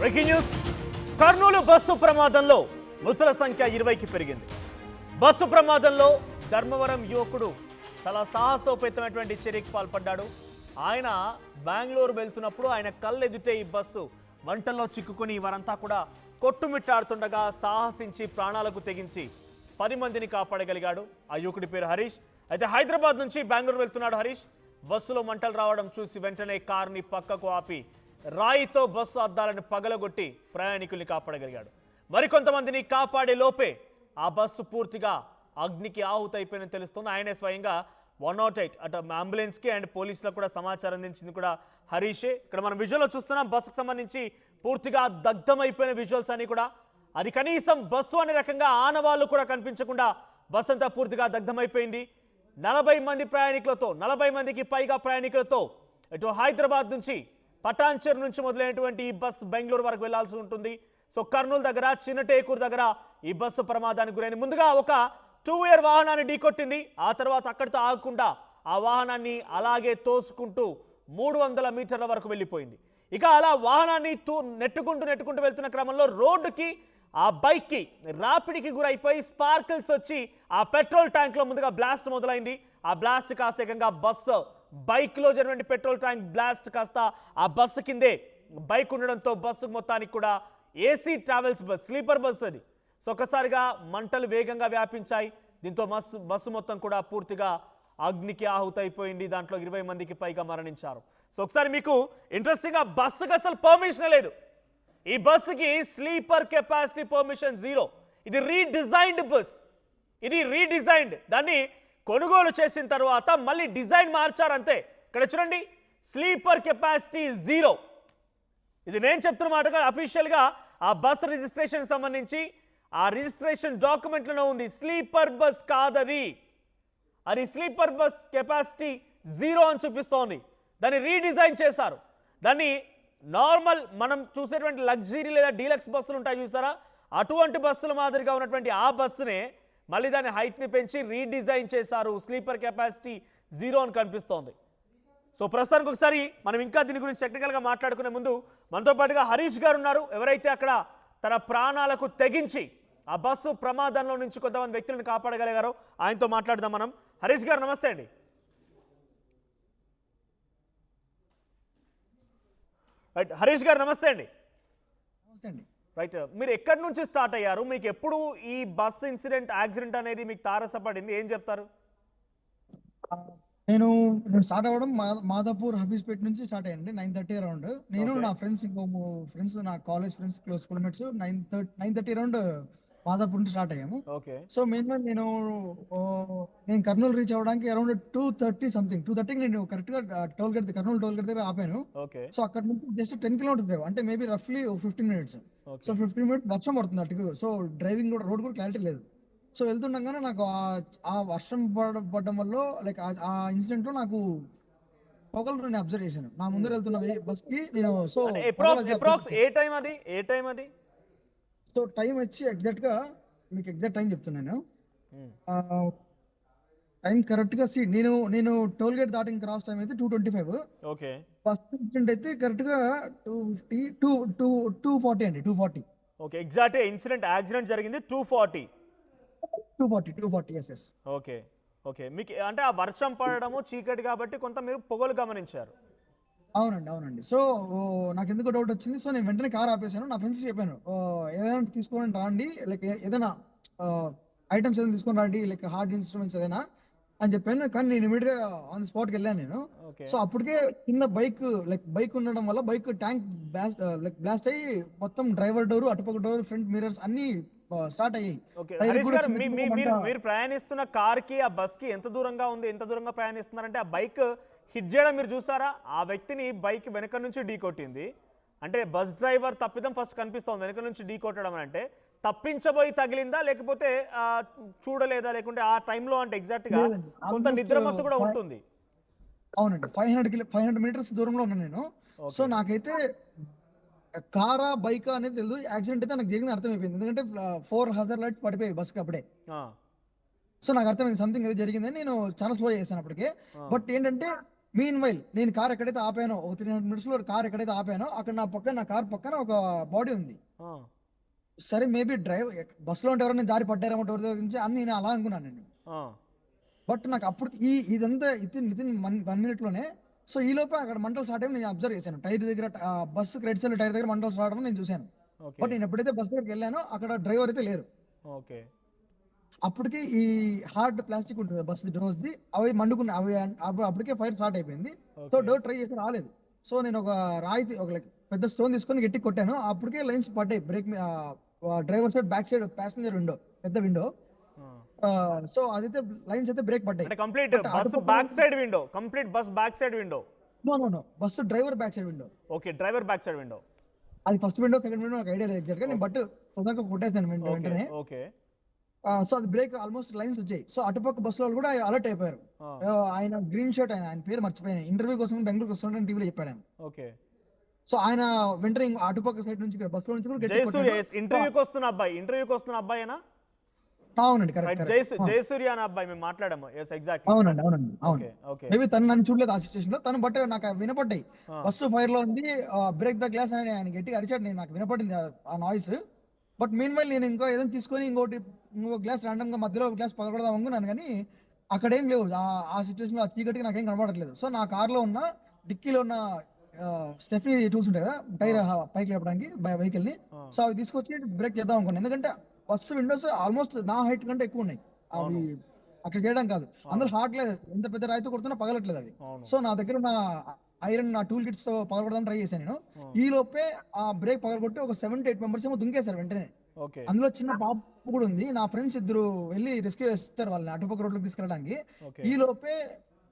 Breaking news. Kurnool bus ప్రమాదంలో మృతుల సంఖ్య 20కి పెరిగింది. బస్సు ప్రమాదంలో ధర్మవరం యువకుడు చాలా సాహసోపేతమైనటువంటి చర్యకి పాల్పడ్డాడు. ఆయన బెంగళూరు వెళ్తున్నప్పుడు ఆయన కళ్ళెదుటే ఈ బస్సు మంటల్లో చిక్కుకొని వారంతా కూడా కొట్టుమిట్టాడుతుండగా సాహసించి ప్రాణాలకు తెగించి 10 మందిని కాపాడగలిగాడు. ఆ యువకుడి పేరు హరీష్. అయితే హైదరాబాద్ నుంచి బెంగళూరు వెళ్తున్నాడు హరీష్. బస్సులో మంటలు రావడం చూసి వెంటనే కారుని పక్కకు ఆపి రాయితో బస్సు అద్దాలను పగలగొట్టి ప్రయాణికుల్ని కాపాడగలిగాడు. మరికొంతమందిని కాపాడే లోపే ఆ బస్సు పూర్తిగా అగ్నికి ఆహుతైపోయిందని తెలుస్తుంది. ఆయనే స్వయంగా 108 అటు అంబులెన్స్కి అండ్ పోలీసులకు కూడా సమాచారం అందించింది కూడా హరీషే. ఇక్కడ మనం విజువల్లో చూస్తున్నాం బస్సుకు సంబంధించి పూర్తిగా దగ్ధమైపోయిన విజువల్స్ అని కూడా. అది కనీసం బస్సు అనే రకంగా ఆనవాళ్ళు కూడా కనిపించకుండా బస్సు అంతా పూర్తిగా దగ్ధమైపోయింది. 40 మంది ప్రయాణికులతో 40 మందికి పైగా ప్రయాణికులతో ఇటు హైదరాబాద్ నుంచి పటాన్చెరు నుంచి మొదలైనటువంటి ఈ బస్సు బెంగళూరు వరకు వెళ్లాల్సి ఉంటుంది. సో కర్నూలు దగ్గర చిన్నటేకూరు దగ్గర ఈ బస్సు ప్రమాదానికి గురైంది. ముందుగా ఒక 2-వీలర్ వాహనాన్ని ఢీకొట్టింది. ఆ తర్వాత అక్కడితో ఆగకుండా ఆ వాహనాన్ని అలాగే తోసుకుంటూ 300 మీటర్ల వరకు వెళ్ళిపోయింది. ఇక అలా వాహనాన్ని నెట్టుకుంటూ వెళ్తున్న క్రమంలో రోడ్డుకి ఆ బైక్కి రాపిడికి గురైపోయి స్పార్కిల్స్ వచ్చి ఆ పెట్రోల్ ట్యాంక్లో ముందుగా బ్లాస్ట్ మొదలైంది. ఆ బ్లాస్ట్ కాస్త ఏకంగా బస్సు బైక్లో జరిగిన పెట్రోల్ ట్యాంక్ బ్లాస్ట్ కాస్త ఆ బస్సు కిందే బైక్ ఉండడంతో బస్సు మొత్తానికి కూడా AC travels bus sleeper bus అది. సో ఒక్కసారిగా మంటలు వేగంగా వ్యాపించాయి. దీంతో బస్సు మొత్తం కూడా పూర్తిగా అగ్నికి ఆహుతైపోయింది. దాంట్లో 20 మందికి పైగా మరణించారు. సో ఒకసారి మీకు ఇంట్రెస్టింగ్గా బస్సుకి అసలు పర్మిషన్ లేదు. ఈ బస్సుకి స్లీపర్ కెపాసిటీ పర్మిషన్ 0. ఇది రీడిజైన్డ్ బస్. ఇది రీడిజైన్డ్. దాన్ని కొనుగోలు చేసిన తర్వాత మళ్ళీ డిజైన్ మార్చారంతే. ఇక్కడ చూడండి, స్లీపర్ కెపాసిటీ 0. ఇది నేను చెప్తున్న మాటగా అఫీషియల్గా ఆ బస్ రిజిస్ట్రేషన్ సంబంధించి ఆ రిజిస్ట్రేషన్ డాక్యుమెంట్లలో ఉంది. స్లీపర్ బస్ కాదది. అది స్లీపర్ బస్ కెపాసిటీ 0 అని చూపిస్తోంది. దాన్ని రీడిజైన్ చేశారు. దాన్ని నార్మల్ మనం చూసేటువంటి లగ్జరీ లేదా డీలక్స్ బస్సులు ఉంటాయి చూసారా, అటువంటి బస్సుల మాదిరిగా ఉన్నటువంటి ఆ బస్సునే మళ్ళీ దాని హైట్ని పెంచి రీడిజైన్ చేశారు. స్లీపర్ కెపాసిటీ 0 అని కనిపిస్తోంది. సో ప్రస్తుతానికి ఒకసారి మనం ఇంకా దీని గురించి టెక్నికల్గా మాట్లాడుకునే ముందు మనతో పాటుగా హరీష్ గారు ఉన్నారు. ఎవరైతే అక్కడ తన ప్రాణాలకు తెగించి ఆ బస్సు ప్రమాదంలో నుంచి కొంతమంది వ్యక్తులను కాపాడగలిగారో ఆయనతో మాట్లాడదాం మనం. హరీష్ గారు నమస్తే అండి. రైట్, హరీష్ గారు నమస్తే అండి. రైట్, మీరు ఎక్కడి నుంచి స్టార్ట్ అయ్యారు? మీకు ఎప్పుడు ఈ బస్ యాక్సిడెంట్ అనేది మీకు తారసపడింది? ఏం చెప్తారు? నేను స్టార్ట్ అవ్వడం మాదాపూర్ హఫీజ్పేట్ నుంచి స్టార్ట్ అయ్యండి. 9:30 అరౌండ్. నేను నా ఫ్రెండ్స్ నా college friends close schoolmates 9:30 around Madhapur నుంచి స్టార్ట్ అయ్యాము. సో మెయిన్ నేను కర్నూలు రీచ్ అవ్వడానికి అరౌండ్ 2:30 సంథింగ్ 2:30కి నేను కరెక్ట్ గా కర్నూలు టోల్ గేట్ దగ్గర ఆపాను. సో అక్కడ నుంచి జస్ట్ 10 కిలోమీటర్ డ్రైవ్, అంటే మేబీ రఫ్లీ 15 మినిట్స్. సో 15 మినిట్స్ వర్షం పడుతుంది అటు. సో డ్రైవింగ్ కూడా రోడ్ కూడా క్లారిటీ లేదు. సో వెళ్తుండగానే నాకు ఆ వర్షం పడడం వల్ల లైక్ ఆ ఇన్సిడెంట్ లో నాకు పొగలు అబ్జర్వ్ చేశాను నా ముందర వెళ్తున్న బస్ కి. నేను సో సో టైం వచ్చి ఎగ్జాక్ట్ గా మీకు ఎగ్జాక్ట్ టైం చెప్తున్నాను. టైం కరెక్ట్ గా నేను టోల్ గేట్ దాటిన క్రాస్ టైం అయితే 2:25. బస్ ఇన్సిడెంట్ అయితే కరెక్ట్ గా 2:40 అండి. 2:40. ఓకే, ఎగ్జాక్ట్ యాక్సిడెంట్ జరిగింది 2:40. ఎస్. ఓకే ఓకే, మీకు అంటే ఆ వర్షం పడడము చీకటి కాబట్టి కొంత మీరు పొగలు గమనించారు. అవునండి. సో నాకు ఎందుకో డౌట్ వచ్చింది. సో నేను వెంటనే కార్ ఆపేసాను. నా ఫ్రెండ్స్ చెప్పాను, ఏదైనా తీసుకోండి రండి, లైక్ ఏదైనా ఐటమ్స్ ఏదైనా తీసుకొని రండి, లైక్ హార్డ్ ఇన్స్ట్రుమెంట్స్ ఏదైనా అని చెప్పాను. కానీ నేను ఇమీడియట్ గా ఆన్ ది స్పాట్కి వెళ్ళాను నేను. సో అప్పటికే కింద బైక్ ఉండడం వల్ల బైక్ ట్యాంక్ బ్లాస్ట్ అయ్యి మొత్తం డ్రైవర్ డోర్, అటుపక్క డోర్, ఫ్రంట్ మిర్రర్స్ అన్ని స్టార్ట్ అయ్యాయి. మీరు ప్రయాణిస్తున్న కార్ కి ఆ బస్ కి ఎంత దూరంగా ప్రయాణిస్తున్నారంటే ఆ బైక్ హిట్ చేయడం మీరు చూసారా? ఆ వ్యక్తిని బైక్ వెనక నుంచి ఢీ కొట్టింది. అంటే బస్ డ్రైవర్ తప్పిదం ఫస్ట్ కనిపిస్తోంది. వెనక నుంచి ఢీ కొట్టడం అంటే తప్పించబోయి తగిలిందా, లేకపోతే చూడలేదా, లేకుంటే ఆ టైంలో అంటే ఎగ్జాక్ట్ గా కొంత నిద్రమత్తు కూడా ఉంటుంది. అవునండి, 500 మీటర్స్ దూరంలో ఉన్నాను నేను. సో నాకైతే కారా బైక్ అనేది తెలియదు. యాక్సిడెంట్ అయితే నాకు జరిగింది అర్థమైపోయింది. ఎందుకంటే 4 హజార్ లైట్స్ పడిపోయాయి బస్కి అప్పుడే. సో నాకు అర్థమైంది సంథింగ్ ఏదో జరిగిందని. నేను చాలా స్లో చేశాను అప్పటికే. బట్ ఏంటంటే మీన్ వైల్ నేను కార్ ఎక్కడైతే ఆపానో ఒక 300 మినిట్స్ లో కార్ ఎక్కడైతే ఆపానో అక్కడ నా కార్ పక్కన ఒక బాడీ ఉంది. ఆ, సరే మేబీ బస్సులో ఉంటే ఎవరైనా జారి పడ్డారేమో డోర్ దగ్గర నుంచి అని నేను అలా అనుకున్నాను నేను. ఆ, బట్ నాకు అప్పుడు ఇదంతా వితిన్ 1 మినిట్ లోనే. సో ఈ లోపే అక్కడ మంటలు స్టార్ట్ అయ్యి నేను అబ్జర్వ్ చేశాను. టైర్ దగ్గర బస్సు రెడ్ సైడ్ టైర్ దగ్గర మంటలు స్టార్ట్ అవ్వడం నేను చూశాను. ఓకే బట్ నేను ఎప్పుడైతే బస్ దగ్గరికి వెళ్ళానో అక్కడ డ్రైవర్ అయితే లేరు. ఓకే అప్పటికి ఈ హార్డ్ ప్లాస్టిక్ ఉంటుంది బస్ డోర్స్ ది, అవి మండుకున్నాయి. అప్పటికే ఫైర్ స్టార్ట్ అయిపోయింది. సో ఓకే డోర్ ట్రై చేసి రాలేదు. సో నేను ఒక రాయి ఒక like పెద్ద స్టోన్ తీసుకొని గట్టి కొట్టాను. అప్పటికే లైన్స్ పడ్డాయి break. Driver side back side passenger window పెద్ద విండో. ఆ. సో అదైతే లైన్స్ అయితే బ్రేక్ పడ్డాయి. అంటే కంప్లీట్ But బస్ అటుపక్క back side window, complete bus back side window. No bus driver back side window. Okay driver back side window. అది first window second window నాకు idea లేదు exact గా. నేను బట్ తొందరగా కొట్టేసాను ఓకే వెంటనే. ఓకే సో అది బ్రేక్ ఆల్మోస్ట్ లైన్స్ వచ్చాయి. సో అటుపక్క బస్సు వాళ్ళు కూడా అలర్ట్ అయిపోయారు. ఆ, ఆయన గ్రీన్ షర్ట్ ఆయన పేరు మర్చిపోయాను. ఇంటర్వ్యూ కోసం బెంగళూరుకి వస్తుంటే టీవీలో చెప్పాడు ఆయన. ఓకే సో ఆయన వెంటనే అటుపక్క సైడ్ నుంచి బస్సులో నుంచి కూడా గట్టి జయసూర్య కొట్టాడు. ఇంటర్వ్యూకి వస్తున్న అబ్బాయేనా? అవునండి రైట్, కరెక్ట్. జయసూర్య అనే అబ్బాయి మేము మాట్లాడాము. Yes exactly. అవును ఓకే ఓకే మేబీ తను నన్ను చూడలేదు ఆ సిచ్యువేషన్ లో. తను బట్ నాకు వినపడ్డాయి. ఆ, బస్సు ఫైర్ లో ఉంది, బ్రేక్ ద గ్లాస్ అని ఆయన గట్టిగా అరిచాడు. నాకు వినపడింది ఆ నాయిస్. బట్ మీన్ వైల్ నేను ఇంకో ఏదైనా తీసుకొని ఇంకో గ్లాస్ రాండమ్ గా మధ్యలో గ్లాస్ పగలగొడదాం అనుకున్నాను. కానీ అక్కడ ఏం లేవు. ఆ సిచ్యువేషన్ లో ఆ చీకటికి నాకేం కనబడట్లేదు. సో నా కార్ లో ఉన్న డిక్కీలో ఉన్న స్టెఫీ టూల్స్ ఉంటాయి కదా టైర్ పైకి లేపడానికి వెహికల్ ని. ఆ. సో అవి తీసుకొచ్చి బ్రేక్ చేద్దాం అనుకున్నాను. ఎందుకంటే బస్సు విండోస్ ఆల్మోస్ట్ నా హైట్ కంటే ఎక్కువ ఉన్నాయి. అవి అక్కడ చేయడం కాదు, అందులో హార్ట్ లేదు. ఎంత పెద్ద రాయితో కొడుతున్నా పగలట్లేదు అవి. అవును. సో నా దగ్గర ఉన్న ఐరన్ నా టూల్ కిట్స్ తో పగలగొడదాం ట్రై చేశాను నేను. ఆ. ఈ లోపే ఆ బ్రేక్ పగలగొట్టి ఒక 7 to 8 మెంబర్స్ ఏమో దుంకేశారు వెంటనే. ఓకే అందులో చిన్న పాప కూడా ఉంది. నా ఫ్రెండ్స్ ఇద్దరు వెళ్ళి రెస్క్యూ చేస్తారు వాళ్ళని అటుపక్క రోడ్లోకి తీసుకెళ్ళడానికి. ఓకే ఈ లోపే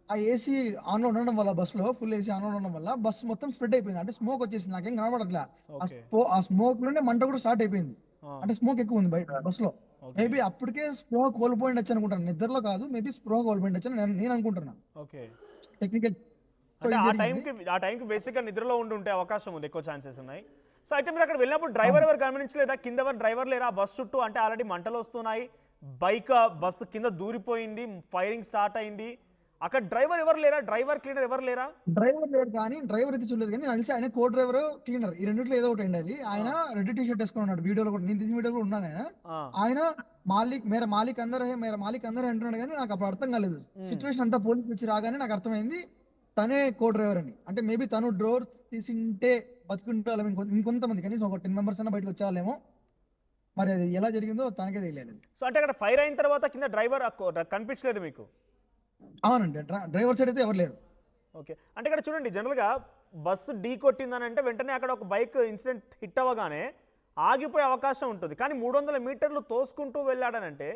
ఆ ఏసీ ఆన్ లో ఉండడం వల్ల బస్ లో ఫుల్ ఏసీ ఆన్ లో ఉండడం వల్ల బస్ మొత్తం స్ప్రెడ్ అయిపోయింది. అంటే స్మోక్ వచ్చేసింది. నాకేం కనబడట్లే. ఓకే ఆ స్మోక్ లోనే మంట కూడా స్టార్ట్ అయిపోయింది. ఆ, అంటే స్మోక్ ఎక్కువ ఉంది బయట బస్ లో. ఓకే మేబీ అప్పటికే స్ప్రో కోల్పోయిండొచ్చు అనుకుంటాను. నిద్రలో కాదు, మేబీ స్ప్రో కోల్పోయిండొచ్చు అని నేను అనుకుంటున్నా ఓకే. టెక్నికల్. అంటే ఆ టైంకి బేసిక్గా నిద్రలో ఉండే అవకాశం ఉంది, ఎక్కువ ఛాన్సెస్ ఉన్నాయి. సో అయితే మీరు అక్కడ వెళ్ళినప్పుడు డ్రైవర్ ఎవరు గమనించలేదా? కింద ఎవరు డ్రైవర్ లేరా? బస్ చుట్టూ అంటే ఆల్రెడీ మంటలు వస్తున్నాయి, బస్సు కింద దూరిపోయింది, ఫైరింగ్ స్టార్ట్ అయింది. అక్కడ డ్రైవర్ ఎవరు లేరా? డ్రైవర్ క్లీనర్ ఎవరు లేరా? డ్రైవర్ లేడు, కానీ డ్రైవర్ అయితే చూడలేదు. కానీ నాకు తెలిసి ఆయన కో డ్రైవర్ క్లీనర్ ఈ రెండిట్లో ఏదో ఒకటి ఉండాలి. ఆయన రెడ్ టీ షర్ట్ వేసుకుని ఉన్నాడు వీడియోలో కూడా. నేను దీని వీడియోలో ఉన్నాను. ఆ, ఆయన మేరా మాలిక్ అందరూ అంటున్నాడు. కానీ నాకు అప్పుడు అర్థం కాలేదు. సిచ్యువేషన్ అంతా పోలీసు వచ్చి రాగానే నాకు అర్థమైంది తనే కో డ్రైవర్ అని. అంటే మేబీ తను డోర్ తీసింటే బతుకుంటే వాళ్ళం ఇంకొంతమంది కనీసం ఒక 10 మెంబర్స్ అన్న బయటకు వచ్చేవాళ్ళేమో. మరి అది ఎలా జరిగిందో తనకే తెలియలేదు. సో అంటే అక్కడ ఫైర్ అయిన తర్వాత కింద డ్రైవర్ కనిపించలేదు మీకు? అవునండి, డ్రైవర్ సైడ్ అయితే ఎవరు లేరు. ఓకే. అంటే ఇక్కడ చూడండి, జనరల్గా బస్సు ఢీ కొట్టిందని అంటే వెంటనే అక్కడ ఒక బైక్ ఇన్సిడెంట్ హిట్ అవ్వగానే ఆగిపోయే అవకాశం ఉంటుంది. కానీ 300 మీటర్లు తోసుకుంటూ వెళ్ళాడనంటే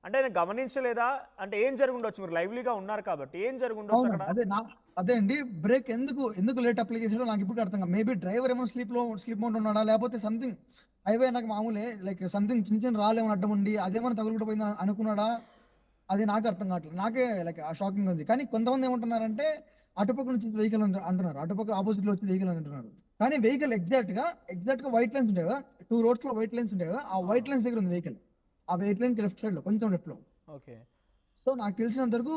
అంటే ఆయన గమనించలేదా? అంటే ఏం జరుగుండొచ్చు? మీరు లైవ్లీగా ఉన్నారు కాబట్టి ఏం జరుగుండొచ్చు అవును, అక్కడ? అదే అండి. బ్రేక్ ఎందుకు లేట్ అప్లై చేసాడో నాకు ఇప్పుడు అర్థం కాదు. మేబీ డ్రైవర్ ఏమో స్లీప్ మోడ్ ఉన్నాడా, లేకపోతే సంథింగ్ హైవే నాకు మామూలే లైక్ సంథింగ్ చిన్న రాలేమో అడ్డం ఉండి అదేమన్నా తగులుకుపోయింది అనుకున్నాడా, అది నాకు అర్థం కావట్లేదు. నాకే లైక్ షాకింగ్ ఉంది. కానీ కొంతమంది ఏమంటున్నారంటే అటుపక్క నుంచి వెహికల్ అంటున్నారు, అటుపక్క ఆపోజిట్ లో వచ్చిన వెహికల్ అంటున్నారు. కానీ వెహికల్ ఎగ్జాక్ట్ గా వైట్ లైన్స్ ఉంటాయి కదా, 2 roads లో వైట్ లైన్స్ ఉంటాయి కదా, ఆ వైట్ లైన్స్ దగ్గర ఉంది వెహికల్. ఆ వెయిట్ లైన్ కి లెఫ్ట్ సైడ్ లో కొంచెం లెఫ్ట్ లో. ఓకే. సో నాకు తెలిసినంత వరకు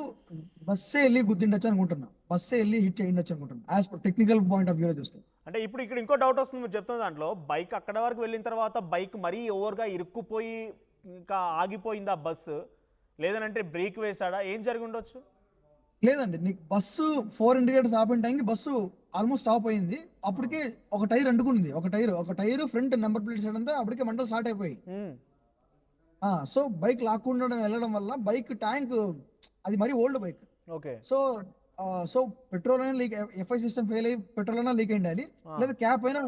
బస్సే వెళ్ళి గుద్దిండొచ్చు అనుకుంటున్నా. బస్సే వెళ్ళి హిట్ చేయండొచ్చు అనుకుంటున్నా as per technical point of view చూస్తే. అంటే ఇప్పుడు ఇక్కడ ఇంకో డౌట్ వస్తుంది మీరు చెప్తున్న దాంట్లో. బైక్ అక్కడ వరకు వెళ్ళిన తర్వాత బైక్ మరీ ఓవర్గా ఇరుక్కుపోయి ఇంకా ఆగిపోయిందా బస్సు, లేదనంటే బ్రేక్ వేసాడా, ఏం జరిగి ఉండొచ్చు? లేదండి, నీకు బస్సు 4 ఇండికేటర్స్ ఆపిన టైంకి బస్సు ఆల్మోస్ట్ స్టాప్ అయింది. అప్పటికే ఒక టైర్ అంటుకుంది. ఒక tyre front number plate side అంతా అప్పటికే మంటలు స్టార్ట్ అయిపోయి. సో బైక్ లాక్కుండా వెళ్ళడం వల్ల బైక్ ట్యాంక్ అది మరీ old bike. Okay. So petrol అయినా లీక్, ఎఫ్ఐ సిస్టమ్ ఫెయిల్ అయ్యి పెట్రోల్ అయినా లీక్ అయి ఉండాలి, లేదా క్యాప్ అయినా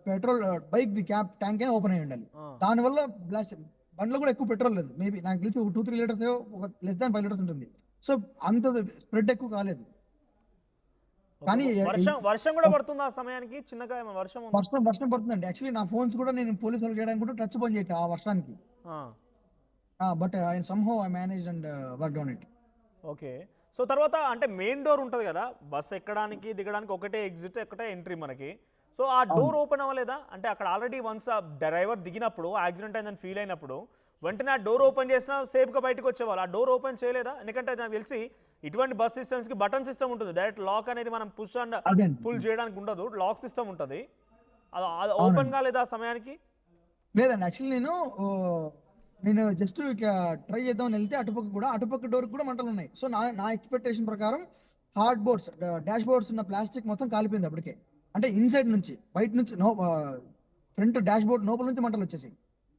petrol bike the cap tank అయినా ఓపెన్ అయి ఉండాలి. దానివల్ల బ్లాస్ట్. బండ్లో కూడా ఎక్కువ పెట్రోల్ లేదు. మేబీ నాకు తెలిసి 2-3 లీటర్స్, ఒక లెస్ దాన్ 5 లీటర్స్ ఉంటుంది. సో అంత స్ప్రెడ్ ఎక్కువ కాలేదు. కానీ వర్షం కూడా పడుతుంది ఆ సమయానికి, చిన్నగా వర్షం పడుతుందండి. యాక్చువల్లీ నా ఫోన్స్ కూడా నేను పోలీసు వాళ్ళు చేయడానికి కూడా టచ్ పని చేయట్లేదు ఆ వర్షానికి. But I somehow I managed and worked on it. Okay. So తర్వాత అంటే మెయిన్ డోర్ ఉంటుంది కదా, బస్ ఎక్కడానికి దిగడానికి ఒకటే ఎగ్జిట్ ఒకటే ఎంట్రీ మనకి. సో ఆ డోర్ ఓపెన్ అవ్వలేదా? అంటే అక్కడ ఆల్రెడీ వన్స్ ఆ డ్రైవర్ దిగినప్పుడు యాక్సిడెంట్ అయిందని ఫీల్ అయినప్పుడు వెంటనే ఆ డోర్ ఓపెన్ చేసినా సేఫ్గా బయటకు వచ్చేవాళ్ళు. ఆ డోర్ ఓపెన్ చేయలేదా? ఎందుకంటే నాకు తెలిసి ఇటువంటి బస్ సిస్టమ్స్ కి బటన్ సిస్టమ్ ఉంటుంది, డైరెక్ట్ లాక్ అనేది మనం పుష్ అండ్ అదే పుల్ చేయడానికి ఉండదు, లాక్ సిస్టమ్ ఉంటుంది. అది ఓపెన్ అవునండి. కాలేదా ఆ సమయానికి? లేదండి యాక్చువల్లీ నేను జస్ట్ ఇక ట్రై చేద్దామని వెళ్తే అటుపక్క డోర్ కూడా మంటలు ఉన్నాయి. సో నా ఎక్స్పెక్టేషన్ ప్రకారం హార్డ్ బోర్డ్స్ డాష్ బోర్డ్స్ ఉన్న ప్లాస్టిక్ మొత్తం కాలిపోయింది అప్పటికే. అంటే ఇన్సైడ్ నుంచి బయట నుంచి ఫ్రంట్ డాష్ బోర్డ్ లోపల నుంచి మంటలు వచ్చేసి.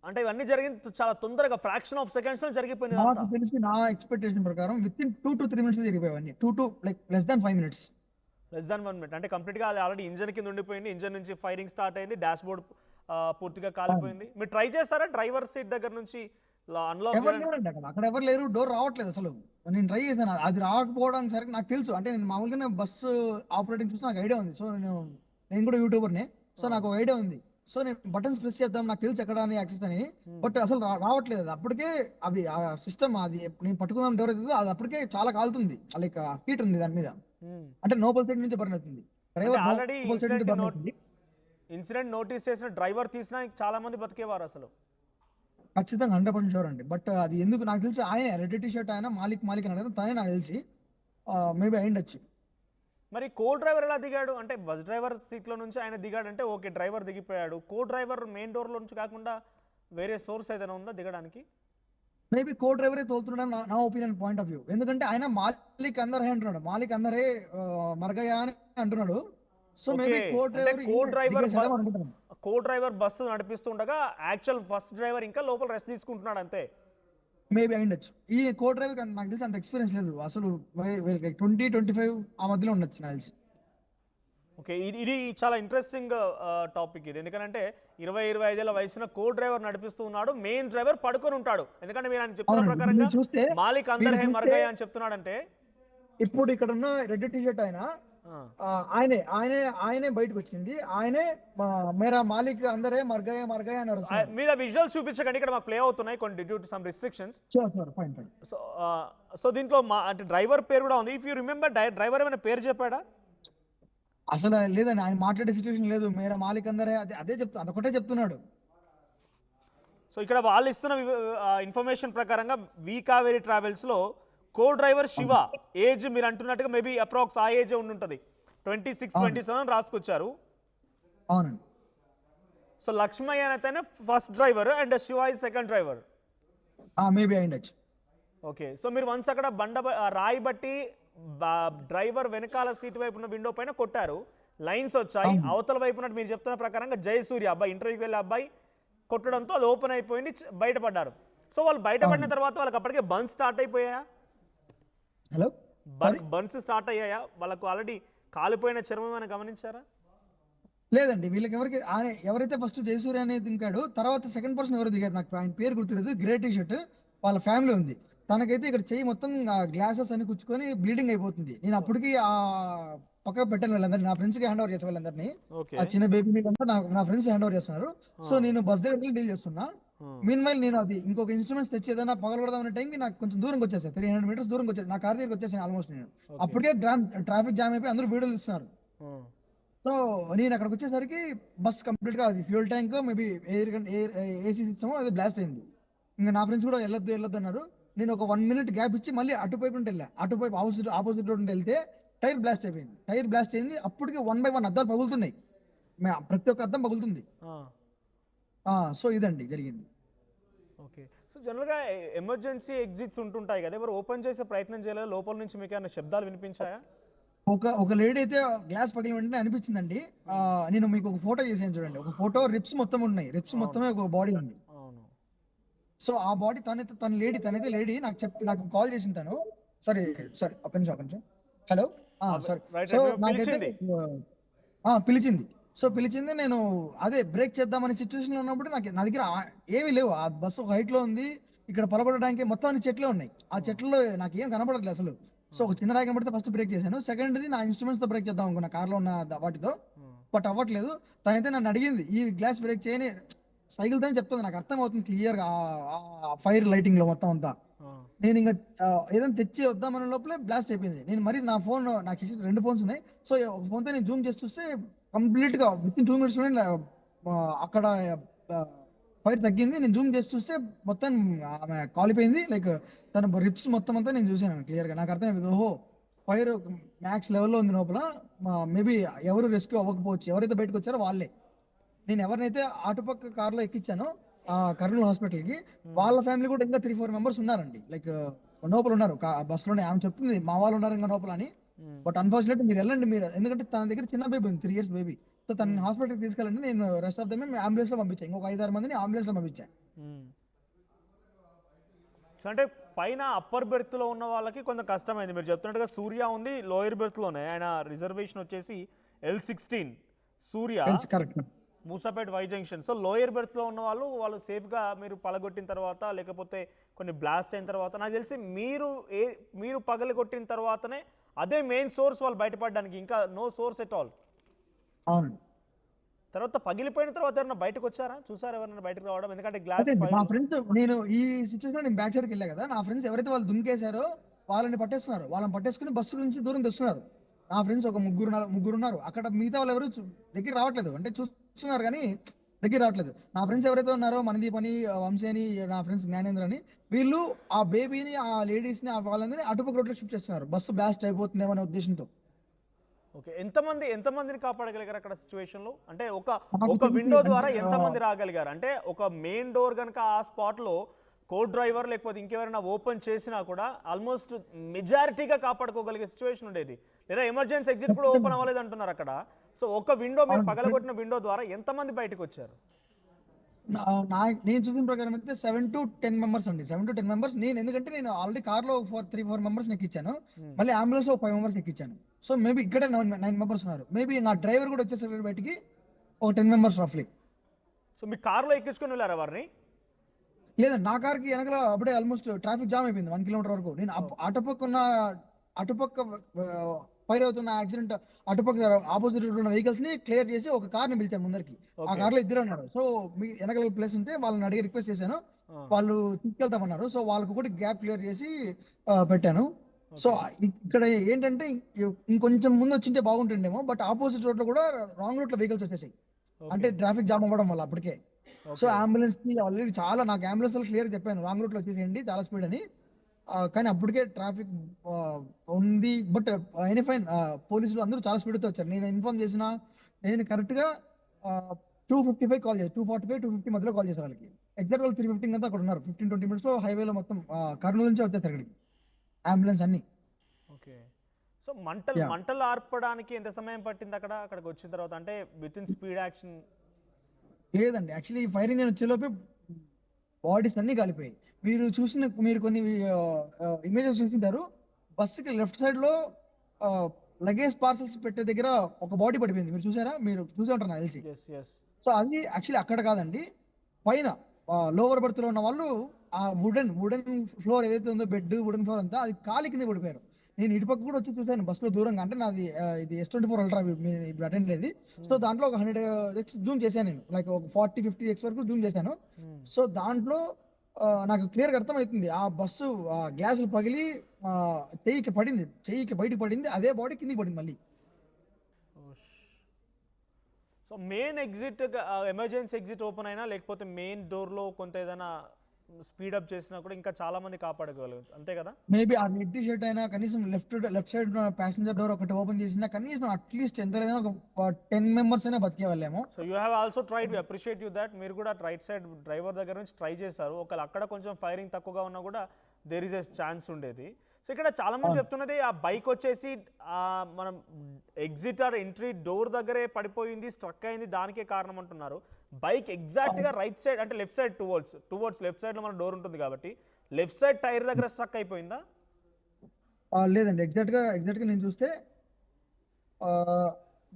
అంటే ఇవన్నీ జరిగింది చాలా తొందరగా, ఫ్రాక్షన్ ఆఫ్ సెకండ్స్ లో జరిగిపోయింది నాకు అంతా. తెలిసి నా ఎక్స్పెక్టేషన్ ప్రకారం విత్ ఇన్ 2 to 3 minutes జరిగిపోయాయి. 2 to like less than 5 minutes. Less than 1 minute, అంటే కంప్లీట్ గా అది ఆల్రెడీ ఇంజన్ కింద ఉండిపోయింది. ఇంజన్ నుంచి ఫైరింగ్ స్టార్ట్ అయింది, డాష్ బోర్డ్ పూర్తిగా కాలిపోయింది. మీరు ట్రై చేశారా డ్రైవర్ సీట్ దగ్గర నుంచి అన్లాక్ ఎవరు లేరండి అక్కడ ఎవరు లేరు, డోర్ రావట్లేదు అసలు. నేను ట్రై చేశాను, అది రాకపోవడానికి సరికి నాకు తెలుసు. అంటే నేను మామూలుగానే బస్సు ఆపరేటింగ్ సిస్టమ్ నాకు ఐడియా ఉంది. సో నేను కూడా యూట్యూబర్నే, సో నాకు ఐడియా ఉంది. సో నేను బటన్స్ ప్రెస్ చేద్దాం, నాకు తెలుసు ఎక్కడ అని యాక్సెస్ అని, బట్ అసలు రావట్లేదు. అది అప్పటికే అవి ఆ సిస్టమ్ అది నేను పట్టుకుందాం డోర్ అవుతుంది, అది అప్పటికే చాలా కాలుతుంది, లైక్ హీట్ ఉంది దాని మీద. అంటే నోబల్ సైడ్ నుంచి బర్న్ అవుతుంది, డ్రైవర్ ఆల్రెడీ నోబల్ సైడ్ నుంచి బర్న్ అవుతుంది. ఇన్సిడెంట్ నోటీస్ చేసిన డ్రైవర్ తీసినా చాలా మంది బతికేవారు అసలు. ఖచ్చితంగా 100% షూర్ అండి. బట్ అది ఎందుకు నాకు తెలిసి ఆయన రెడ్ టీ షర్ట్ ఆయన మాలిక్ అని అడగదు, తనే నాకు తెలిసి మేబీ అయిండొచ్చు. మరి కో డ్రైవర్ ఎలా దిగాడు? అంటే బస్ డ్రైవర్ సీట్లో నుంచి ఆయన దిగాడంటే ఓకే, డ్రైవర్ దిగిపోయాడు. కో డ్రైవర్ మెయిన్ డోర్లో నుంచి కాకుండా వేరే సోర్స్ ఏదైనా ఉందా దిగడానికి? మేబీ కో డ్రైవరే తోలుతున్నాడు నా ఒపీనియన్ పాయింట్ ఆఫ్ వ్యూ. ఎందుకంటే ఆయన మాలిక్ అందరే అంటున్నాడు, మాలిక్ అందరే మరగయ్య అని అంటున్నాడు. So maybe co driver bus నడిపిస్తుండగా యాక్చువల్ ఫస్ట్ డ్రైవర్ ఇంకా లోపల రెస్ట్ తీసుకుంటున్నాడు అంతే. మేబీ అయిండొచ్చు. ఈ కో డ్రైవర్ నాకు తెలిసి అంత ఎక్స్పీరియన్స్ లేదు అసలు, 20-25 ఆ మధ్యలో ఉండొచ్చు నాకు తెలిసి. ఓకే, ఇది చాలా ఇంట్రెస్టింగ్ టాపిక్ ఇది. ఎందుకంటే 20-25 ఏళ్ల వయసున కో డ్రైవర్ నడిపిస్తూ ఉన్నాడు, మెయిన్ డ్రైవర్ పడుకొని ఉంటాడు. ఎందుకంటే మీరు ఆయన చెప్పిన ప్రకారంగా మాలిక్ అందర్ హే మర్గయ్య అని చెప్తున్నాడంటే, ఇప్పుడు ఇక్కడ ఉన్న రెడ్ టీ షర్ట్ ఆయనే బయటకు వచ్చింది, ఆయనే మేరా మాలిక్ అందరే మర్గయ్య అన్నారు. మీరు విజువల్స్ చూపించకండి, ఇక్కడ మాకు ప్లే అవుతున్నాయి కొన్ని due to some restrictions. So దీంట్లో అంటే డ్రైవర్ పేరు కూడా ఉంది. ఇఫ్ యూ రిమెంబర్, డ్రైవర్ ఏమైనా పేరు చెప్పాడా? అసలు లేదండి, ఆయన మాట్లాడే సిచ్యువేషన్ లేదు. మేరా మాలిక్ అందరే అదే అదొకటే చెప్తున్నాడు. సో ఇక్కడ వాళ్ళు ఇస్తున్న ఇన్ఫర్మేషన్ ప్రకారంగా వి కావేరి ట్రావెల్స్ లో కో డ్రైవర్ శివ ఏజ్ మీరు అంటున్నట్టుగా మేబీ అప్రాక్స్ ఆ ఏజ్ ఉండి 26-27 రాసుకొచ్చారు. అవునండి. సో లక్ష్మయ్య అయితే first driver and Shiva is second driver. Maybe అయ్యిండొచ్చు. ఓకే, సో మీరు వన్స్ అక్కడ రాయి బట్టి డ్రైవర్ వెనకాల సీట్ వైపు ఉన్న విండో పైన కొట్టారు, లైన్స్ వచ్చాయి. అవతల వైపు ఉన్నట్టు మీరు చెప్తున్న ప్రకారంగా జయసూర్య అబ్బాయి, ఇంటర్వ్యూకి వెళ్ళే అబ్బాయి కొట్టడంతో అది ఓపెన్ అయిపోయింది, బయటపడ్డారు. సో వాళ్ళు బయటపడిన తర్వాత వాళ్ళకి అప్పటికే బన్స్ స్టార్ట్ అయిపోయాయా? హలో, బన్స్ స్టార్ట్ అయ్యాయా? వాళ్ళకు ఆల్రెడీ కాలిపోయిన చర్మం అని గమనించారా? లేదండి, వీళ్ళకి ఎవరైతే ఫస్ట్ జయసూర్య అనేది దింకాడు, తర్వాత సెకండ్ పర్సన్ ఎవరు దిగారు నాకు ఆయన పేరు గుర్తులేదు, గ్రే టీ షర్ట్, వాళ్ళ ఫ్యామిలీ ఉంది. తనకైతే ఇక్కడ చెయ్యి మొత్తం గ్లాసెస్ అని కూర్చుకొని బ్లీడింగ్ అయిపోతుంది. నేను అప్పటికి ఆ పక్క పెట్టాను వాళ్ళందరినీ, నా ఫ్రెండ్స్ కి హ్యాండ్ ఓవర్ చేసే వాళ్ళందరినీ. ఆ చిన్న బేబీ నా ఫ్రెండ్స్ హ్యాండ్ ఓవర్ చేస్తున్నారు. సో నేను బస్ దగ్గర డీల్ చేస్తున్నా. మీన్ వైల్ నేను అది ఇంకొక ఇన్స్ట్రుమెంట్స్ తెచ్చి ఏదైనా పగలగొడదాం అనే టైంకి నాకు కొంచెం దూరంగా వచ్చేసాయి, 300 meters దూరంగా వచ్చేసి నా కార్ దగ్గరికి వచ్చేసాను ఆల్మోస్ట్. నేను అప్పటికే ట్రాఫిక్ జామ్ అయిపోయి అందరూ వీడియోలు ఇస్తున్నారు. సో నేను అక్కడికి వచ్చేసరికి బస్ కంప్లీట్ గా అది fuel tank maybe AC system అది బ్లాస్ట్ అయింది. ఇంకా నా ఫ్రెండ్స్ కూడా వెళ్ళొద్దు అన్నారు. నేను ఒక 1 minute గ్యాప్ ఇచ్చి మళ్ళీ అటువైపు ఉంటే వెళ్ళా, అటువైపు ఆపోజిట్ రోడ్ వెళ్తే టైర్ బ్లాస్ట్ అయిపోయింది. టైర్ బ్లాస్ట్ అయింది, అప్పటికే 1 by 1 అద్దాలు పగులుతున్నాయి, ప్రతి ఒక్క అద్దం పగులుతుంది. సో ఇదండి జరిగింది. ఓకే, సో జనరల్గా ఎమర్జెన్సీ ఎగ్జిట్స్ ఉంటుంటాయి కదా, ఎవరు ఓపెన్ చేసే ప్రయత్నం చేయలేదు? లోపల నుంచి మీకు ఏమైనా శబ్దాలు వినిపించాయా? ఒక లేడీ అయితే గ్లాస్ పగిలిన వెంటనే అనిపించిందండి. నేను మీకు ఒక ఫోటో చేసాను చూడండి, ఒక ఫోటో రిప్స్ మొత్తం ఉన్నాయి, రిప్స్ మొత్తమే ఒక బాడీ ఉంది. సో ఆ బాడీ తనైతే లేడీ నాకు కాల్ చేసింది తను. సారీ ఒక నిమిషం. Hello, sorry. సో నాకైతే పిలిచింది. నేను అదే బ్రేక్ చేద్దామనే సిచ్యువేషన్ లో ఉన్నప్పుడు నా దగ్గర ఏమీ లేవు. ఆ బస్సు ఒక హైట్ లో ఉంది, ఇక్కడ పొలగొట్టడానికి మొత్తం అన్ని చెట్లే ఉన్నాయి. ఆ చెట్లలో నాకు ఏం కనపడట్లేదు అసలు. సో ఒక చిన్న రాయి కనబడితే ఫస్ట్ బ్రేక్ చేశాను, సెకండ్ది నా ఇన్స్ట్రుమెంట్స్ తో బ్రేక్ చేద్దాం అనుకున్నా కార్లో ఉన్న వాటితో, బట్ అవ్వట్లేదు. తనైతే నన్ను అడిగింది ఈ గ్లాస్ బ్రేక్ చేయని, సైకిల్ తో చెప్తుంది, నాకు అర్థం అవుతుంది క్లియర్ గా ఫైర్ లైటింగ్ లో మొత్తం అంతా. నేను ఇంకా ఏదైనా తెచ్చి వద్దామనే లోపలే బ్లాస్ట్ అయిపోయింది. నేను మరి నా ఫోన్, నాకు 2 phones ఉన్నాయి. సో ఒక ఫోన్ తో నేను జూమ్ చేసి చూస్తే కంప్లీట్ గా విత్ ఇన్ 2 minutes అక్కడ ఫైర్ తగ్గింది. నేను జూమ్ చేసి చూస్తే మొత్తం ఆమె కాలిపోయింది. లైక్ తన రిప్స్ మొత్తం అంతా నేను చూసాను క్లియర్ గా. నాకు అర్థమైంది, ఓహో ఫైర్ మ్యాక్స్ లెవెల్లో ఉంది లోపల. మేబీ ఎవరు రెస్క్యూ అవ్వకపోవచ్చు, ఎవరైతే బయటకు వచ్చారో వాళ్ళే. నేను ఎవరినైతే అటుపక్క కార్లో ఎక్కించానో కర్నూలు హాస్పిటల్ కి, వాళ్ళ ఫ్యామిలీ కూడా ఇంకా 3-4 మెంబర్స్ ఉన్నారండి. లైక్ లోపల ఉన్నారు బస్సులోనే. ఆమె చెప్తుంది మా వాళ్ళు ఉన్నారు ఇంకా లోపల అని. బట్ అన్ఫార్చునేట్ మీరు వెళ్ళండి మీరు, ఎందుకంటే తన దగ్గర చిన్న బేబీ ఉంది, 3 years బేబీ. సో తన హాస్పిటల్కి తీసుకెళ్ళండి, నేను రెస్ట్ ఆఫ్ దమ్ అంబులెన్స్ లో పంపించాను. ఇంకొక 5-6 మందిని అంబులెన్స్ లో పంపించాను. అంటే పైన అప్పర్ బెర్త్ లో ఉన్న వాళ్ళకి కొంచెం కష్టమైంది. మీరు చెప్తున్నట్టుగా సూర్య ఉంది లోయర్ బెర్త్ లోనే, ఆయన రిజర్వేషన్ వచ్చేసి L16 Surya, correct. Moosapet Y junction. So lower berth లో ఉన్న వాళ్ళు సేఫ్గా మీరు పలగొట్టిన తర్వాత, లేకపోతే కొన్ని బ్లాస్ట్ అయిన తర్వాత, నాకు తెలిసి మీరు పగలగొట్టిన తర్వాతనే అదే మెయిన్ సోర్స్ వాళ్ళు బయటపడడానికి, ఇంకా నో సోర్స్ ఎట్ ఆల్. అవును. తర్వాత పగిలిపోయిన తర్వాత ఎవరైనా బయటకు వచ్చారా, చూసారా ఎవరైనా బయటకు రావడం? ఎందుకంటే గ్లాస్ మా ఫ్రెండ్స్, నేను ఈ సిచ్యువేషన్ నేను బ్యాక్ సైడ్కి వెళ్ళా కదా, నా ఫ్రెండ్స్ ఎవరైతే వాళ్ళు దుంకేశారో వాళ్ళని పట్టేస్తున్నారు. వాళ్ళని పట్టేసుకుని బస్సు నుంచి దూరం తెస్తున్నారు. నా ఫ్రెండ్స్ ఒక ముగ్గురు ఉన్నారు అక్కడ. మిగతా వాళ్ళు ఎవరు దగ్గర రావట్లేదు, అంటే చూస్తున్నారు కానీ దగ్గర రావట్లేదు. నా ఫ్రెండ్స్ ఎవరైతే ఉన్నారో మనదీప్ అని, వంశీ అని, నా ఫ్రెండ్స్ జ్ఞానేంద్ర అని, వీళ్ళు ఆ బేబీని, ఆ లేడీస్ ని, వాళ్ళందరినీ అటుపక్క రోడ్లో షిఫ్ట్ చేస్తున్నారు, బస్సు బ్లాస్ట్ అయిపోతుందేమో అనే ఉద్దేశంతో. ఓకే, ఎంతమందిని కాపాడగలిగారు అక్కడ సిచ్యువేషన్ లో? అంటే ఒక విండో ద్వారా ఎంతమంది రాగలిగారు? అంటే ఒక మెయిన్ డోర్ కనుక ఆ స్పాట్ లో కో డ్రైవర్ లేకపోతే ఇంకెవరైనా ఓపెన్ చేసినా కూడా ఆల్మోస్ట్ మెజారిటీగా కాపాడుకోగలిగే సిచ్యువేషన్ ఉండేది. లేదా ఎమర్జెన్సీ ఎగ్జిట్ కూడా ఓపెన్ అవ్వలేదు అంటున్నారు అక్కడ. సో ఒక విండో, మీరు పగలగొట్టిన విండో ద్వారా ఎంతమంది బయటకు వచ్చారు? నేను చూసిన ప్రకారం అయితే 7 to 10 మెంబర్స్ అండి. 7 to 10 మెంబర్స్. నేను ఎందుకంటే నేను ఆల్రెడీ కార్ లో 3-4 మెంబర్స్ ఎక్కించాను, మళ్ళీ అంబులెన్స్ లో 5 మెంబర్స్ ఎక్కించాను. సో మేబీ ఇక్కడ 9 మెంబర్స్ ఉన్నారు. మేబీ నా డ్రైవర్ కూడా వచ్చేసరికి బయటికి ఒక 10 మెంబర్స్ రఫ్లీ. సో మీ కార్లో ఎక్కించుకొని వెళ్ళారా వారిని? లేదండి, నా కార్కి వెనకాల అప్పుడే ఆల్మోస్ట్ ట్రాఫిక్ జామ్ అయిపోయింది 1 kilometer వరకు. నేను అటుపక్క ఫైర్ అవుతున్న యాక్సిడెంట్ అటుపక్క ఆపోజిట్ ఉన్న వెహికల్స్ ని క్లియర్ చేసి ఒక కార్ ని పిలిచాను ముందరికి. ఆ కార్ లో 2 ఉన్నారు. సో మీ వెనకాల ప్లేస్ ఉంటే వాళ్ళని అడిగి రిక్వెస్ట్ చేశాను, వాళ్ళు తీసుకెళ్తామన్నారు. సో వాళ్ళకు కూడా గ్యాప్ క్లియర్ చేసి పెట్టాను. సో ఇక్కడ ఏంటంటే ఇంకొంచెం ముందు వచ్చింటే బాగుంటుండేమో, బట్ ఆపోజిట్ రోడ్ లో కూడా రాంగ్ రూట్ లో వెహికల్స్ వచ్చేసాయి, అంటే ట్రాఫిక్ జామ్ అవ్వడం వల్ల అప్పటికే. సో అంబులెన్స్ కి ఆల్రెడీ చాలా, నాకు అంబులెన్స్ లో క్లియర్ చెప్పాను రాంగ్ రూట్ లో వచ్చేసేయండి చాలా స్పీడ్ అని. కానీ అప్పటికే ట్రాఫిక్ ఉంది. బట్ ఎనీ ఫైన్, పోలీసులు అందరూ చాలా స్పీడ్ తో వచ్చారు. నేను ఇన్ఫార్మ్ చేసిన, నేను కరెక్ట్ గా 2:55 కాల్ చేసి 2:45, 2:50 మధ్యలో కాల్ చేసే వాళ్ళకి. ఎగ్జాక్ట్ వాళ్ళు 3:15 అంతా అక్కడ ఉన్నారు. 15-20 minutes లో హైవేలో మొత్తం కర్నూలు నుంచి వచ్చేసారు అక్కడికి అంబులెన్స్ అన్ని. ఓకే. సో మంటలు ఆర్పడానికి ఎంత సమయం పట్టింది అక్కడికి వచ్చిన తర్వాత? అంటే విత్ ఇన్ స్పీడ్ యాక్షన్? లేదండి, యాక్చువల్లీ ఫైరింగ్ అని వచ్చేలోపే బాడీస్ అన్ని కాలిపోయాయి. మీరు కొన్ని ఇమేజెస్ చూసింటారు. బస్సుకి లెఫ్ట్ సైడ్ లో లగేజ్ పార్సల్స్ పెట్టే దగ్గర ఒక బాడీ పడిపోయింది. మీరు చూసారా? మీరు చూసే ఉంటారు నాకు తెలిసి. సో అది యాక్చువల్లీ అక్కడ కాదండి, పైన లోవర్ బర్త్ లో ఉన్న వాళ్ళు ఆ వుడెన్ ఫ్లోర్ ఏదైతే ఉందో, బెడ్ వుడెన్ ఫ్లోర్ అంతా అది కాలి కింద పడిపోయారు. నేను ఇటుపక్క కూడా వచ్చి చూసాను బస్సులో దూరంగా. అంటే నాది ఇది S24 అల్ట్రా ఇప్పుడు అటెండ్ అయ్యేది. సో దాంట్లో ఒక 100x జూమ్ చేశాను నేను, లైక్ ఒక 40-50x వరకు జూమ్ చేశాను. సో దాంట్లో నాకు క్లియర్ గా అర్థమవుతుంది, ఆ బస్సు గ్లాసులు పగిలి చెయ్యికి బయటకు పడింది, అదే బాడీ కిందికి పడింది మళ్ళీ. So main exit, emergency exit open అయినా, లేకపోతే మెయిన్ డోర్లో కొంత ఏదైనా స్పీడప్ చేసినా కూడా ఇంకా చాలా మంది కాపాడగలరు, అంతే కదా? మేబీ ఆ రెడ్ షర్ట్ అయినా కనీసం లెఫ్ట్ సైడ్ ప్యాసింజర్ డోర్ ఒకటి ఓపెన్ చేసినా కనీసం అట్లీస్ట్ ఎంత లేదన్నా ఒక 10 మెంబర్స్ అయినా బతికే వాళ్ళేమో. So you have also tried, we appreciate you that. మీరు కూడా రైట్ సైడ్ డ్రైవర్ దగ్గర నుంచి ట్రై చేశారు. ఒకవేళ అక్కడ కొంచెం ఫైరింగ్ తక్కువగా ఉన్నా కూడా దేర్ ఇస్ ఎ ఛాన్స్ ఉండేది. సో ఇక్కడ చాలా మంది చెప్తున్నది, ఆ బైక్ వచ్చేసి మనం ఎగ్జిట్ ఆర్ ఎంట్రీ డోర్ దగ్గరే పడిపోయింది, స్ట్రక్ అయింది, దానికే కారణం అంటున్నారు. బైక్ ఎగ్జాక్ట్ గా రైట్ సైడ్, అంటే left side towards left side లో మన డోర్ ఉంటుంది కాబట్టి లెఫ్ట్ సైడ్ టైర్ దగ్గర స్ట్రక్ అయిపోయిందా? లేదండి, ఎగ్జాక్ట్ గా నేను చూస్తే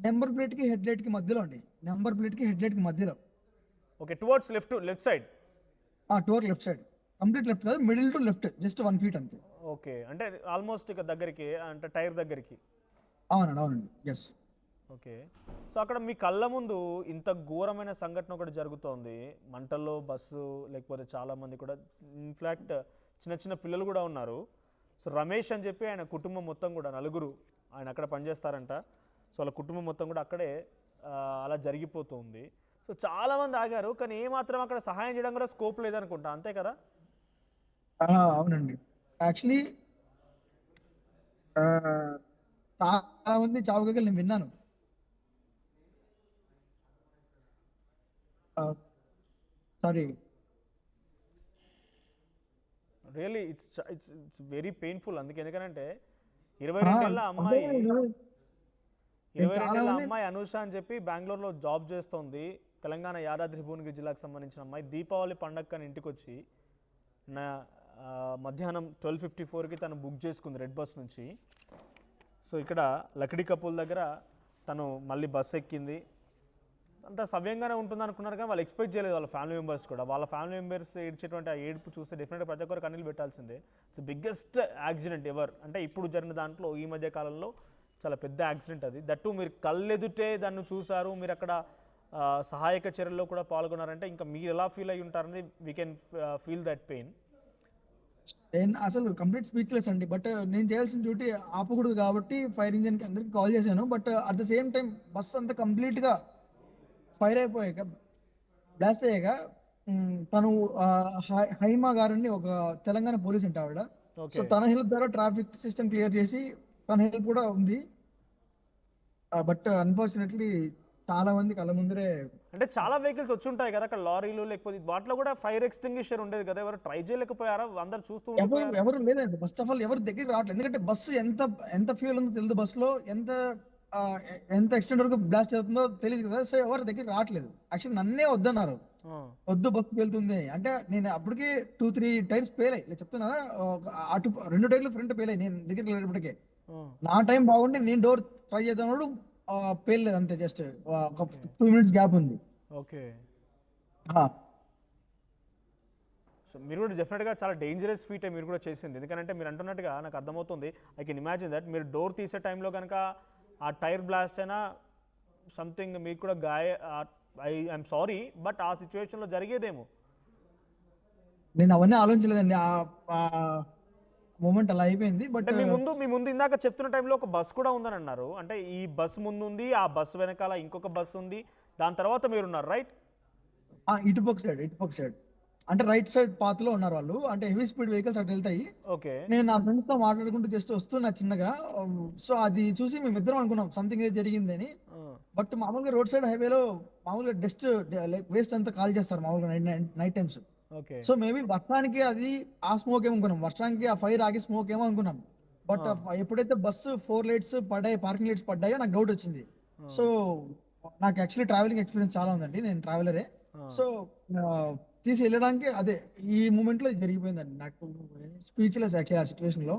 నెంబర్ ప్లేట్ కి హెడ్ లైట్ కి మధ్యలో అండి. నెంబర్ ప్లేట్ కి హెడ్ లైట్ కి మధ్యలో. Okay, towards left side. టోర్ లెఫ్ట్ సైడ్, కంప్లీట్ లెఫ్ట్ కాదు, middle to left, just 1 feet అంతే. ఓకే, అంటే ఆల్మోస్ట్ ఇక దగ్గరికి, అంటే టైర్ దగ్గరికి. అవునండి, ఎస్. ఓకే. సో అక్కడ మీ కళ్ళ ముందు ఇంత ఘోరమైన సంఘటన ఒకటి జరుగుతోంది, మంటల్లో బస్సు, లేకపోతే చాలామంది కూడా, ఇన్ఫ్యాక్ట్ చిన్న పిల్లలు కూడా ఉన్నారు. సో రమేష్ అని చెప్పి ఆయన కుటుంబం మొత్తం కూడా 4, ఆయన అక్కడ పనిచేస్తారంట. సో వాళ్ళ కుటుంబం మొత్తం కూడా అక్కడే అలా జరిగిపోతుంది. సో చాలా మంది ఆగారు, కానీ ఏ మాత్రం అక్కడ సహాయం చేయడం కూడా స్కోప్ లేదనుకుంటా, అంతే కదా? అవునండి. యాక్చువల్లీ చాలా మంది చావు కేకలు నేను విన్నాను. Sorry. Really it's it's it's very painful. అందుకే ఎందుకంటే 22 ఏళ్ల అమ్మాయి అనూష అని చెప్పి బెంగళూరులో జాబ్ చేస్తోంది. తెలంగాణ యాదాద్రి భువనగిరి జిల్లాకు సంబంధించిన అమ్మాయి దీపావళి పండగని ఇంటికి వచ్చి నా మధ్యాహ్నం 12:54కి తను బుక్ చేసుకుంది రెడ్ బస్ నుంచి. సో ఇక్కడ లక్డీ కపూల్ దగ్గర తను మళ్ళీ బస్ ఎక్కింది. అంత సవ్యంగానే ఉంటుంది అనుకున్నారు, కానీ వాళ్ళు ఎక్స్పెక్ట్ చేయలేదు వాళ్ళ ఫ్యామిలీ మెంబర్స్ కూడా. వాళ్ళ ఫ్యామిలీ మెంబర్స్ ఏడ్చేటువంటి ఆ ఏడుపు చూస్తే డెఫినెట్గా ప్రతి ఒక్కరు కన్నీళ్ళు పెట్టాల్సిందే. It's biggest accident ever. అంటే ఇప్పుడు జరిగిన దాంట్లో ఈ మధ్య కాలంలో చాలా పెద్ద యాక్సిడెంట్ అది. దట్టు మీరు కళ్ళెదుటే దాన్ని చూసారు, మీరు అక్కడ సహాయక చర్యల్లో కూడా పాల్గొన్నారంటే ఇంకా మీరు ఎలా ఫీల్ అయ్యి ఉంటారనేది we can feel that pain. అసలు కంప్లీట్ స్పీచ్లెస్ అండి. బట్ నేను చేయాల్సిన డ్యూటీ ఆపకూడదు కాబట్టి ఫైర్ ఇంజిన్ కి అందరికి కాల్ చేశాను. But at the same time bus అంతా కంప్లీట్ గా ఫైర్ అయిపోయాక, బ్లాస్ట్ అయ్యాక తను హైమా గారని ఒక తెలంగాణ పోలీస్ అంటే ఆవిడ. సో తన హెల్ప్ ద్వారా ట్రాఫిక్ సిస్టమ్ క్లియర్ చేసి తన హెల్ప్ కూడా ఉంది. బట్ అన్ఫార్చునేట్లీ చాలా మంది కళ్ళ ముందరే, అంటే చాలా వెహికల్స్ వచ్చి ఉంటాయి కదా అక్కడ, లారీలు లేకపోతే వాటిలో కూడా ఫైర్ ఎక్స్టింగ్విషర్ ఉండేది కదా, ఎవరు ట్రై చేయలేకపోయారా? అందరు చూస్తూ ఎవరు లేదండి. ఫస్ట్ ఆఫ్ ఆల్ ఎవరు దగ్గరికి రావట్లేదు. ఎందుకంటే బస్సు ఎంత ఫ్యూల్ ఉందో తెలియదు, బస్సులో ఎంత ఎక్స్టెంట్ వరకు బ్లాస్ట్ అవుతుందో తెలియదు కదా. సో ఎవరు దగ్గరికి రావట్లేదు. యాక్చువల్లీ నన్నే వద్దన్నారు, వద్దు బస్సు వెళ్తుంది అంటే. నేను అప్పటికే 2-3 టైర్స్ పేలాయి. చెప్తున్నా, అటు 2 టైర్లు ఫ్రంట్ పేలాయి నేను దగ్గరికి వెళ్ళేటప్పటికే. నా టైం బాగుంటే నేను డోర్ ట్రై చేద్దాం, పేర్లేదు అంతే. జస్ట్ ఒక 2 minutes గ్యాప్ ఉంది. ఓకే. సో మీరు కూడా డెఫినెట్గా చాలా డేంజరస్ ఫీటే మీరు కూడా చేసింది. ఎందుకంటే మీరు అంటున్నట్టుగా నాకు అర్థమవుతుంది. ఐ కెన్ ఇమాజిన్ దట్ మీరు డోర్ తీసే టైంలో కనుక ఆ టైర్ బ్లాస్ట్ అయినా సంథింగ్ మీకు కూడా ఐఎమ్ సారీ, బట్ ఆ సిచ్యువేషన్లో జరిగేదేమో. నేను అవన్నీ ఆలోచించలేదండి. మూమెంట్ అలా అయిపోయింది. బట్ మీ ముందు ఇందాక చెప్తున్న టైంలో ఒక బస్ కూడా ఉందని అన్నారు. అంటే ఈ బస్ ముందు ఉంది, ఆ బస్ వెనకాల ఇంకొక బస్ ఉంది, దాని తర్వాత మీరు ఉన్నారు, రైట్? ఇటుపక్క సైడ్ అంటే రైట్ సైడ్ పాత్ లో ఉన్నారు వాళ్ళు. అంటే హెవీ స్పీడ్ వెహికల్స్ అటు వెళ్తాయి. ఓకే. నేను నా ఫ్రెండ్స్ తో మాట్లాడుకుంటూ జస్ట్ వస్తున్నా చిన్నగా. సో అది చూసి మేము ఇద్దరం అనుకున్నాం సంథింగ్ ఏదో జరిగిందని. బట్ మామూలుగా రోడ్ సైడ్ హైవేలో మామూలుగా డస్ట్ వేస్ట్ అంతా కాల్ చేస్తారు మామూలుగా నైట్ టైమ్స్. సో మేబీ వర్షానికి అది ఆ స్మోక్ ఏమో అనుకున్నాం, వర్షానికి ఆ ఫైర్ ఆగి స్మోక్ ఏమో అనుకున్నాం. బట్ ఎప్పుడైతే బస్సు 4 లైట్స్ పడ్డాయి, పార్కింగ్ లైట్స్ పడ్డాయో నాకు డౌట్ వచ్చింది. సో నాకు యాక్చువల్లీ ట్రావెలింగ్ ఎక్స్పీరియన్స్ చాలా ఉందండి, నేను ట్రావెలరే. సో తీసి వెళ్ళడానికి అదే ఈ మూమెంట్ లో జరిగిపోయిందండి. నాకు స్పీచ్లెస్ యాక్చువల్లీ ఆ సిచ్యువేషన్ లో.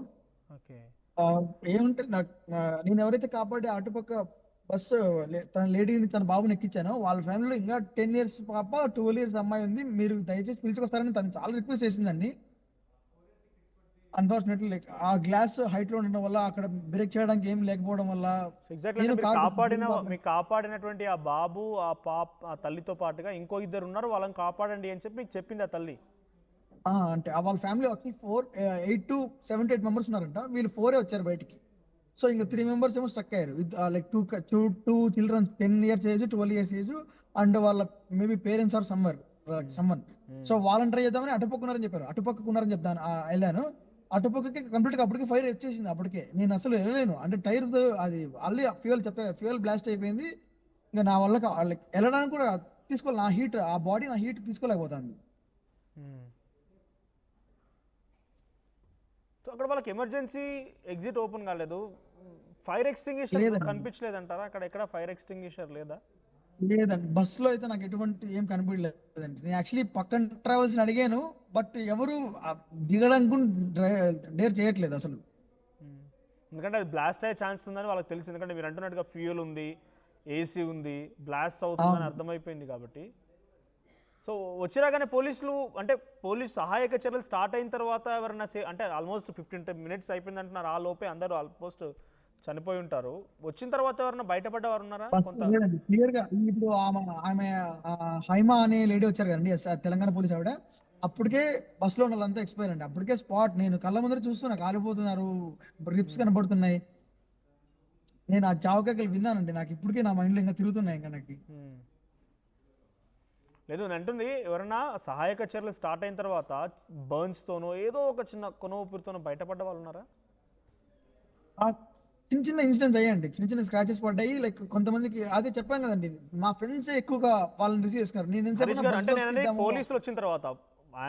ఏముంటే నాకు నేను ఎవరైతే కాపాడి అటుపక్క బస్సు తన లేడీని తన బాబుని ఎక్కించాను, వాళ్ళ ఫ్యామిలీలో ఇంకా 10 years పాప 12 years అమ్మాయి ఉంది. మీరు దయచేసి పిలుచుకొస్తారని తను చాలా రిక్వెస్ట్ చేసిందండి. అన్ఫార్చునేట్లీ లైక్ ఆ గ్లాస్ హైట్ లో ఉండడం వల్ల, అక్కడ బ్రేక్ చేయడానికి ఏం లేకపోవడం వల్ల కాపాడినటువంటి ఆ బాబు ఆ తల్లితో పాటుగా ఇంకో 2 ఉన్నారు, వాళ్ళని కాపాడండి అని చెప్పి మీకు చెప్పింది ఆ తల్లి. అంటే వాళ్ళ ఫ్యామిలీ 8 to 7 to 8 members ఉన్నారంట. వీళ్ళు 4 వచ్చారు బయటికి. సో ఇంకా 3 members ఏమో స్ట్రక్ అయ్యారు. Like two childrens 10 years age, 12 years age, and వాళ్ళ maybe parents or someone. So వాళ్ళని ట్రై చేద్దామని అటుపక్కున్నారని చెప్పారు. అటుపక్కున్నారని చెప్తాను వెళ్ళాను. అటుపక్కకి కంప్లీట్ గా అప్పటికే ఫైర్ వచ్చేసింది. అప్పటికే నేను అసలు వెళ్ళలేను. అంటే టైర్ అది ఆల్రెడీ ఫ్యూయల్ బ్లాస్ట్ అయిపోయింది. ఇంకా నా వల్ల వెళ్ళడానికి కూడా తీసుకోవాలి. నా హీట్, ఆ బాడీ నా హీట్ తీసుకోలేకపోతుంది. సో అక్కడ వాళ్ళకి ఎమర్జెన్సీ ఎగ్జిట్ ఓపెన్ కాలేదు, ఫైర్ ఎక్స్టింగ్విషర్ కనిపించలేదంటారా? అక్కడ ఎక్కడ ఫైర్ ఎక్స్టింగ్విషర్ లేదా? లేదండి, బస్ లో అయితే నాకు ఎటువంటి ఏం కనిపించలేదండి. నేను యాక్చువల్లీ పక్కన ట్రావెల్స్ అడిగాను, బట్ ఎవరు దిగడానికి డేర్ చేయట్లేదు అసలు. ఎందుకంటే అది బ్లాస్ట్ అయ్యే ఛాన్స్ ఉందని వాళ్ళకి తెలుసు. ఎందుకంటే మీరు అంటున్నట్టుగా ఫ్యూయల్ ఉంది, ఏసీ ఉంది, బ్లాస్ట్ అవుతుందని అర్థమైపోయింది కాబట్టి. సో వచ్చిరాగానే పోలీసులు, అంటే పోలీస్ సహాయక చర్యలు స్టార్ట్ అయిన తర్వాత ఎవరైనా అంటే ఆల్మోస్ట్ 15 minutes అయిపోయింది అంటున్నారు. ఆ లోపే అందరూ ఆల్మోస్ట్ చనిపోయి ఉంటారు. వచ్చిన తర్వాత ఎవరైనా బయటపడ్డవారు ఉన్నారా? క్లియర్ గా ఇప్పుడు ఆమె హైమా అనే లేడీ వచ్చారు కదండి, తెలంగాణ పోలీస్ ఆవిడ. అప్పటికే బస్ లో ఉన్న వాళ్ళంతా ఎక్స్పైర్ అండి. అప్పటికే స్పాట్ నేను కళ్ళ ముందర చూస్తున్నా, కాలిపోతున్నారు, రిప్స్ కనబడుతున్నాయి. నేను ఆ చావుకేకలు విన్నానండి. నాకు ఇప్పటికే నా మైండ్ లో ఇంకా తిరుగుతున్నాయి. ఇంకా నాకు లేదు నేను అంటుంది ఎవరైనా సహాయక చర్యలు స్టార్ట్ అయిన తర్వాత బర్న్స్తోనో ఏదో ఒక చిన్న కొన ఊపిరితోనో బయటపడ్డ వాళ్ళు ఉన్నారా? ఆ చిన్న చిన్న ఇన్సిడెంట్స్ అయ్యాయండి, చిన్న చిన్న స్క్రాచెస్ పడ్డాయి. లైక్ కొంతమందికి అదే చెప్పాను కదండి, మా ఫ్రెండ్స్ ఎక్కువగా వాళ్ళని రిసీవ్ చేసుకున్నారు. నేను హరీష్ గారు అంటే నేను పోలీసులు వచ్చిన తర్వాత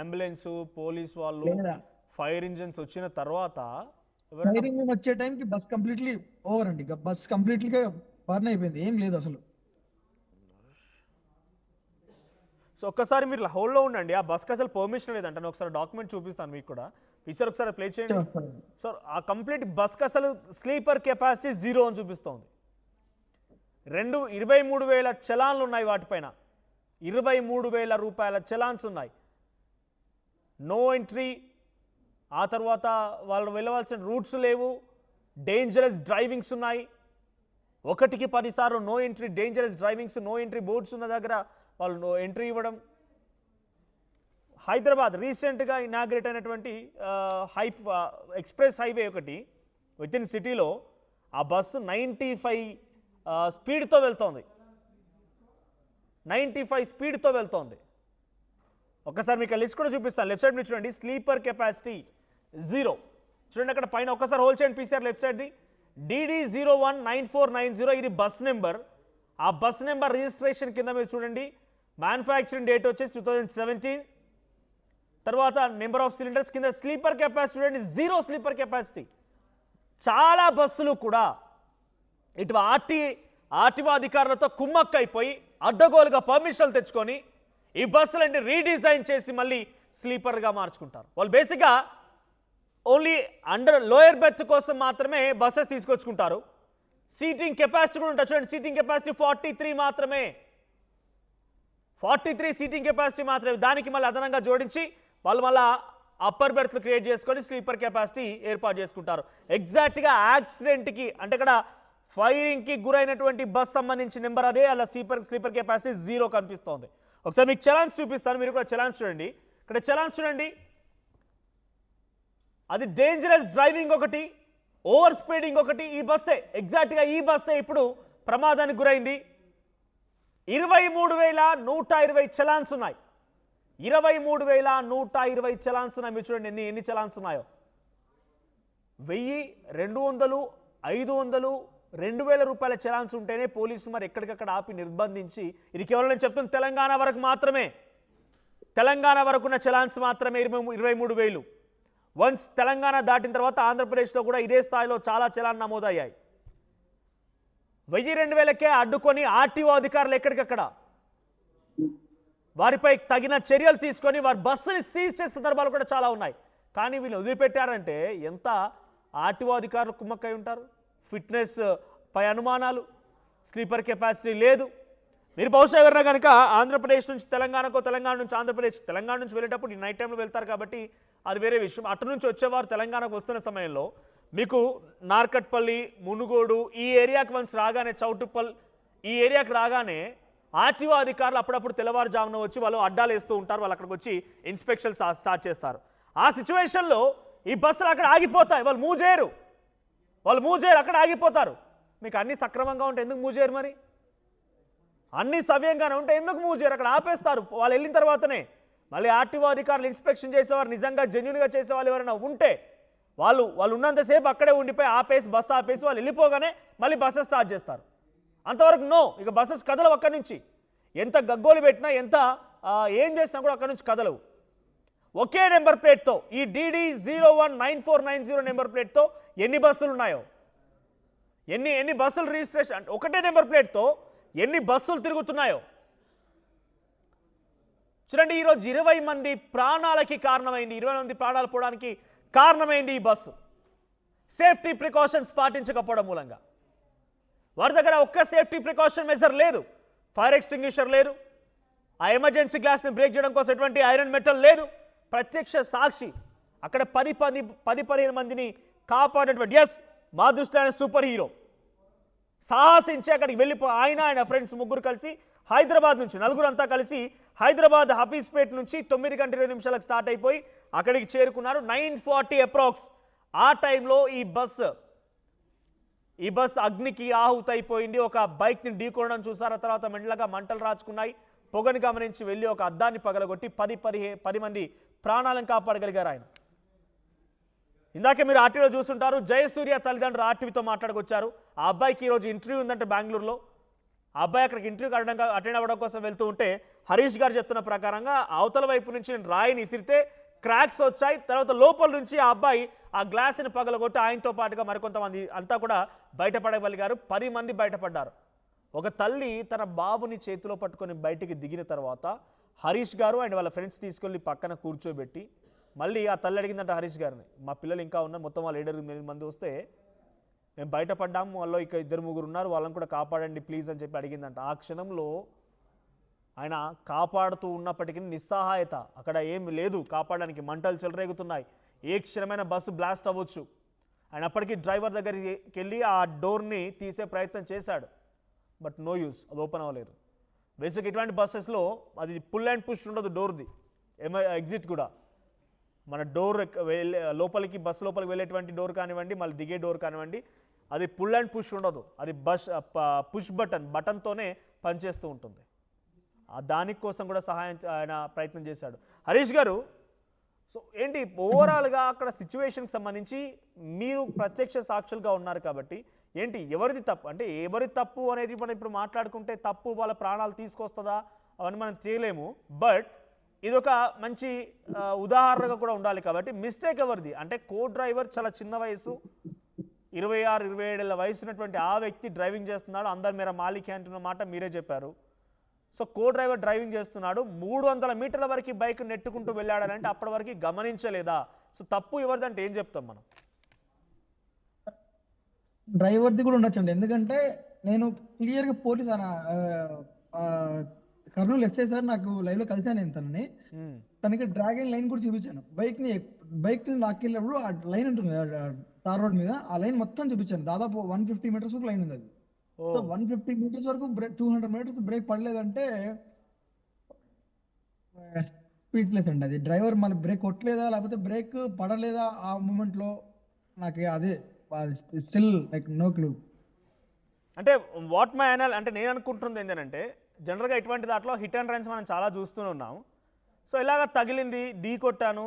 అంబులెన్స్ పోలీస్ వాళ్ళు ఫైర్ ఇంజిన్స్ వచ్చిన తర్వాత ఫైరింగ్ వచ్చే టైంకి బస్ కంప్లీట్లీ ఓవర్ అండి. బస్ కంప్లీట్లీగా బర్న్ అయిపోయింది, ఏం లేదు అసలు. సో ఒక్కసారి మీరు హోల్డ్లో ఉండండి. ఆ బస్కి అసలు పర్మిషన్ లేదంట. నేను ఒకసారి డాక్యుమెంట్ చూపిస్తాను మీకు కూడా. ఈసారి ఒకసారి ప్లే చేయండి. సో ఆ కంప్లీట్ బస్కి అసలు స్లీపర్ కెపాసిటీ 0 అని చూపిస్తోంది. 23,000 చలాన్లు ఉన్నాయి వాటిపైన. 23,000 రూపాయల చలాన్స్ ఉన్నాయి. నో ఎంట్రీ, ఆ తర్వాత వాళ్ళు వెళ్ళవలసిన రూట్స్ లేవు, డేంజరస్ డ్రైవింగ్స్ ఉన్నాయి. 1కి 10 సార్లు no entry, dangerous drivings, no entry boards ఉన్న దగ్గర వాళ్ళు నో ఎంట్రీ ఇవ్వడం. హైదరాబాద్ రీసెంట్గా ఇనాగ్రేట్ అయినటువంటి ఎక్స్ప్రెస్ హైవే ఒకటి విత్ ఇన్ సిటీలో ఆ బస్సు 95 స్పీడ్తో వెళ్తోంది. 95 స్పీడ్తో వెళ్తోంది. ఒకసారి మీకు లిస్ట్ కూడా చూపిస్తాను. లెఫ్ట్ సైడ్ నుంచి చూడండి, స్లీపర్ కెపాసిటీ 0. చూడండి అక్కడ పైన ఒకసారి హోల్డ్ చేయండి పీసీఆర్ లెఫ్ట్ సైడ్ది. DD019490 ఇది బస్ నెంబర్. ఆ బస్ నెంబర్ రిజిస్ట్రేషన్ కింద మీరు చూడండి, మ్యానుఫ్యాక్చరింగ్ డేట్ వచ్చేసి 2017. తర్వాత నెంబర్ ఆఫ్ సిలిండర్స్ కింద స్లీపర్ కెపాసిటీ చూడండి, 0 స్లీపర్ కెపాసిటీ. చాలా బస్సులు కూడా ఇటు ఆర్టీఓ అధికారులతో కుమ్మక్కైపోయి అడ్డగోలుగా పర్మిషన్లు తెచ్చుకొని ఈ బస్సులన్నీ రీడిజైన్ చేసి మళ్ళీ స్లీపర్గా మార్చుకుంటారు. వాళ్ళు బేసిక్గా ఓన్లీ లోయర్ బెర్త్ కోసం మాత్రమే బస్సెస్ తీసుకొచ్చుకుంటారు. సీటింగ్ కెపాసిటీ కూడా ఉంటుంది చూడండి, సీటింగ్ కెపాసిటీ 43 మాత్రమే. 43 సీటింగ్ కెపాసిటీ మాత్రమే. దానికి మళ్ళీ అదనంగా జోడించి వాళ్ళు మళ్ళీ అప్పర్ బెర్త్లు క్రియేట్ చేసుకొని స్లీపర్ కెపాసిటీ ఏర్పాటు చేసుకుంటారు. ఎగ్జాక్ట్గా యాక్సిడెంట్కి అంటే ఇక్కడ ఫైరింగ్కి గురైనటువంటి బస్ సంబంధించిన నెంబర్ అదే, అలా స్లీపర్ కెపాసిటీ 0 కనిపిస్తోంది. ఒకసారి మీకు చలాన్స్ చూపిస్తాను, మీరు కూడా చలాన్స్ చూడండి. ఇక్కడ చలాన్స్ చూడండి, అది డేంజరస్ డ్రైవింగ్ ఒకటి, ఓవర్ స్పీడింగ్ ఒకటి. ఈ బస్సే ఎగ్జాక్ట్గా ఈ బస్సే ఇప్పుడు ప్రమాదానికి గురైంది. 23,120 చలాన్స్ ఉన్నాయి. 23,120 చలాన్స్ ఉన్నాయి. మీరు చూడండి ఎన్ని చలాన్స్ ఉన్నాయో. 1000, 200, 500, 2,000 రూపాయల చలాన్స్ ఉంటేనే పోలీసులు మరి ఎక్కడికక్కడ ఆపి నిర్బంధించి, ఇది కేవలం నేను చెప్తున్న తెలంగాణ వరకు మాత్రమే, తెలంగాణ వరకు ఉన్న చలాన్స్ మాత్రమే 23,000. వన్స్ తెలంగాణ దాటిన తర్వాత ఆంధ్రప్రదేశ్లో కూడా ఇదే స్థాయిలో చాలా చలాన్ నమోదయ్యాయి. 1000-2,000కే అడ్డుకొని ఆర్టీఓ అధికారులు ఎక్కడికక్కడ వారిపై తగిన చర్యలు తీసుకొని వారి బస్సుని సీజ్ చేసే సందర్భాలు కూడా చాలా ఉన్నాయి. కానీ వీళ్ళు వదిలిపెట్టారంటే ఎంత ఆర్టీఓ అధికారులు కుమ్మక్కై ఉంటారు. ఫిట్నెస్ పై అనుమానాలు, స్లీపర్ కెపాసిటీ లేదు. మీరు బహుశా ఎవరైనా కనుక ఆంధ్రప్రదేశ్ నుంచి తెలంగాణకో, తెలంగాణ నుంచి ఆంధ్రప్రదేశ్, తెలంగాణ నుంచి వెళ్ళేటప్పుడు ఈ నైట్ టైంలో వెళ్తారు కాబట్టి అది వేరే విషయం. అటు నుంచి వచ్చేవారు తెలంగాణకు వస్తున్న సమయంలో మీకు నార్కట్పల్లి, మునుగోడు ఈ ఏరియాకి వన్స్ రాగానే, చౌటుప్పల్ ఈ ఏరియాకి రాగానే ఆర్టీఓ అధికారులు అప్పుడప్పుడు తెల్లవారుజామున వచ్చి వాళ్ళు అడ్డాలు వేస్తూ ఉంటారు. వాళ్ళు అక్కడికి వచ్చి ఇన్స్పెక్షన్ స్టార్ట్ చేస్తారు. ఆ సిచ్యువేషన్లో ఈ బస్సులు అక్కడ ఆగిపోతాయి. వాళ్ళు మూవ్ చేయరు, అక్కడ ఆగిపోతారు. మీకు అన్నీ సక్రమంగా ఉంటే ఎందుకు మూవ్ చేయరు? మరి అన్నీ సవ్యంగానే ఉంటే ఎందుకు మూవ్ చేయరు? అక్కడ ఆపేస్తారు. వాళ్ళు వెళ్ళిన తర్వాతనే మళ్ళీ ఆర్టీఓ అధికారులు ఇన్స్పెక్షన్ చేసేవారు, నిజంగా జెన్యూన్గా చేసేవాళ్ళు ఎవరైనా ఉంటే వాళ్ళు ఉన్నంతసేపు అక్కడే ఉండిపోయి ఆపేసి బస్సు ఆపేసి వాళ్ళు వెళ్ళిపోగానే మళ్ళీ బస్సెస్ స్టార్ట్ చేస్తారు. అంతవరకు నో, ఇక బస్సెస్ కదలవు అక్కడి నుంచి. ఎంత గగ్గోలు పెట్టినా, ఎంత ఏం చేసినా కూడా అక్కడి నుంచి కదలవు. ఒకే నెంబర్ ప్లేట్తో, ఈ DD019490 నెంబర్ ప్లేట్తో ఎన్ని బస్సులు ఉన్నాయో, ఎన్ని బస్సులు రిజిస్ట్రేషన్, ఒకటే నెంబర్ ప్లేట్తో ఎన్ని బస్సులు తిరుగుతున్నాయో చూడండి. ఈరోజు 20 మంది ప్రాణాలకి కారణమైంది, 20 మంది ప్రాణాలు పోవడానికి కారణమైంది ఈ బస్సు. సేఫ్టీ ప్రికాషన్స్ పాటించకపోవడం మూలంగా. వారి దగ్గర ఒక్క సేఫ్టీ ప్రికాషన్ మెజర్ లేదు. ఫైర్ ఎక్స్టింగ్విషర్ లేదు, ఆ ఎమర్జెన్సీ గ్లాస్ని బ్రేక్ చేయడం కోసం ఎటువంటి ఐరన్ మెటల్ లేదు. ప్రత్యక్ష సాక్షి అక్కడ 10-15 మందిని కాపాడేటువంటి, ఎస్ మా దృష్టిలో ఆయన సూపర్ హీరో. సాహసించి అక్కడికి వెళ్ళిపో ఆయన ఫ్రెండ్స్ ముగ్గురు కలిసి హైదరాబాద్ నుంచి, నలుగురంతా కలిసి హైదరాబాద్ హఫీజ్పేట్ నుంచి 9 గంటల 20 నిమిషాలకు స్టార్ట్ అయిపోయి అక్కడికి చేరుకున్నారు. 9:40 అప్రాక్స్ ఆ టైంలో ఈ బస్ అగ్నికి ఆహుతైపోయింది. ఒక బైక్ని ఢీకొనడం చూసారు. తర్వాత మెండలగా మంటలు రాచుకున్నాయి. పొగని గమనించి వెళ్ళి ఒక అద్దాన్ని పగలగొట్టి 10 మంది ప్రాణాలను కాపాడగలిగారు ఆయన. ఇందాకే మీరు ఆర్టీవీలో చూస్తుంటారు, జయసూర్య తల్లిదండ్రులు ఆర్టీవీతో మాట్లాడుకొచ్చారు. ఆ అబ్బాయికి ఈరోజు ఇంటర్వ్యూ ఉందంటే బెంగళూరులో. ఆ అబ్బాయి అక్కడికి ఇంటర్వ్యూకి అటెండ్ అవ్వడం కోసం వెళ్తూ ఉంటే హరీష్ గారు చెప్తున్న ప్రకారంగా అవతల వైపు నుంచి రాయిని ఇసిరితే క్రాక్స్ వచ్చాయి. తర్వాత లోపల నుంచి ఆ అబ్బాయి ఆ గ్లాస్ని పగలగొట్టి ఆయనతో పాటుగా మరికొంతమంది అంతా కూడా బయటపడగలిగారు. 10 మంది బయటపడ్డారు. ఒక తల్లి తన బాబుని చేతిలో పట్టుకొని బయటికి దిగిన తర్వాత హరీష్ గారు అండ్ వాళ్ళ ఫ్రెండ్స్ తీసుకెళ్ళి పక్కన కూర్చోబెట్టి మళ్ళీ ఆ తల్లి అడిగిందంట హరీష్ గారిని, మా పిల్లలు ఇంకా ఉన్నారు, మొత్తం వాళ్ళు 7-8 మంది వస్తే మేము బయటపడ్డాము, వాళ్ళు ఇక 2-3 ఉన్నారు, వాళ్ళని కూడా కాపాడండి ప్లీజ్ అని చెప్పి అడిగిందంట. ఆ క్షణంలో ఆయన కాపాడుతూ ఉన్నప్పటికీ నిస్సహాయత, అక్కడ ఏమి లేదు కాపాడడానికి, మంటలు చెలరేగుతున్నాయి, ఏ క్షణమైన బస్సు బ్లాస్ట్ అవ్వచ్చు. ఆయన అప్పటికి డ్రైవర్ దగ్గరికి వెళ్ళి ఆ డోర్ని తీసే ప్రయత్నం చేశాడు, బట్ నో యూస్, అది ఓపెన్ అవ్వలేదు. బేసిక్ ఇటువంటి బస్సెస్లో అది పుల్ అండ్ పుష్ ఉండదు డోర్ది, ఎగ్జిట్ కూడా. మన డోర్ లోపలికి బస్సు లోపలికి వెళ్ళేటువంటి డోర్ కానివ్వండి, మళ్ళీ దిగే డోర్ కానివ్వండి, అది పుల్ అండ్ పుష్ ఉండదు, అది పుష్ బటన్తోనే పనిచేస్తూ ఉంటుంది. దానికోసం కూడా ఆయన ప్రయత్నం చేశాడు. హరీష్ గారు, సో ఏంటి ఓవరాల్గా అక్కడ సిచ్యువేషన్కి సంబంధించి మీరు ప్రత్యక్ష సాక్షులుగా ఉన్నారు కాబట్టి ఏంటి ఎవరిది తప్పు, అంటే ఎవరి తప్పు అనేది మనం ఇప్పుడు మాట్లాడుకుంటే తప్పు వాళ్ళ ప్రాణాలు తీసుకొస్తుందా అవన్నీ మనం చేయలేము. బట్ ఇదొక మంచి ఉదాహరణగా కూడా ఉండాలి కాబట్టి మిస్టేక్ ఎవరిది, అంటే కో డ్రైవర్ చాలా చిన్న వయసు, 26-27 వయసు ఉన్నటువంటి ఆ వ్యక్తి డ్రైవింగ్ చేస్తున్నాడు. అందరు మేర మాలిక్ అంటున్న మాట మీరే చెప్పారు. సో కో డ్రైవర్ డ్రైవింగ్ చేస్తున్నాడు, 300 మీటర్ల వరకు బైక్ నెట్టుకుంటూ వెళ్ళాడనంటే అప్పటి వరకు గమనించలేదా? సో తప్పు ఎవరిదంటే ఏం చెప్తాం మనం? డ్రైవర్ది కూడా ఉండొచ్చండి, ఎందుకంటే నేను క్లియర్గా పోలీస్ కర్నూలు ఎస్ఐ సార్ నాకు లైవ్ లో కలిసాను నేను తనకి డ్రాగన్ లైన్ కూడా చూపించాను. బైక్ లాక్కెళ్ళినప్పుడు ఆ లైన్ ఉంటుంది తార్ రోడ్ మీద, ఆ లైన్ మొత్తం చూపించాను. దాదాపు 150 మీటర్స్ వరకు లైన్ ఉంది అది. సో 150 మీటర్స్ వరకు 200 మీటర్స్ బ్రేక్ పడలేదంటే స్పీడ్లెస్ అండి అది. డ్రైవర్ మళ్ళీ బ్రేక్ కొట్టలేదా లేకపోతే బ్రేక్ పడలేదా ఆ మూమెంట్ లో, నాకు అదే స్టిల్ లైక్ నో క్లూ. అంటే వాట్ మై అనల్ అంటే నేను అనుకుంటుంది ఏంటంటే జనరల్గా ఇటువంటి దాంట్లో హిట్ అండ్ రన్స్ మనం చాలా చూస్తూనే ఉన్నాం. సో ఇలాగ తగిలింది, ఢీ కొట్టాను,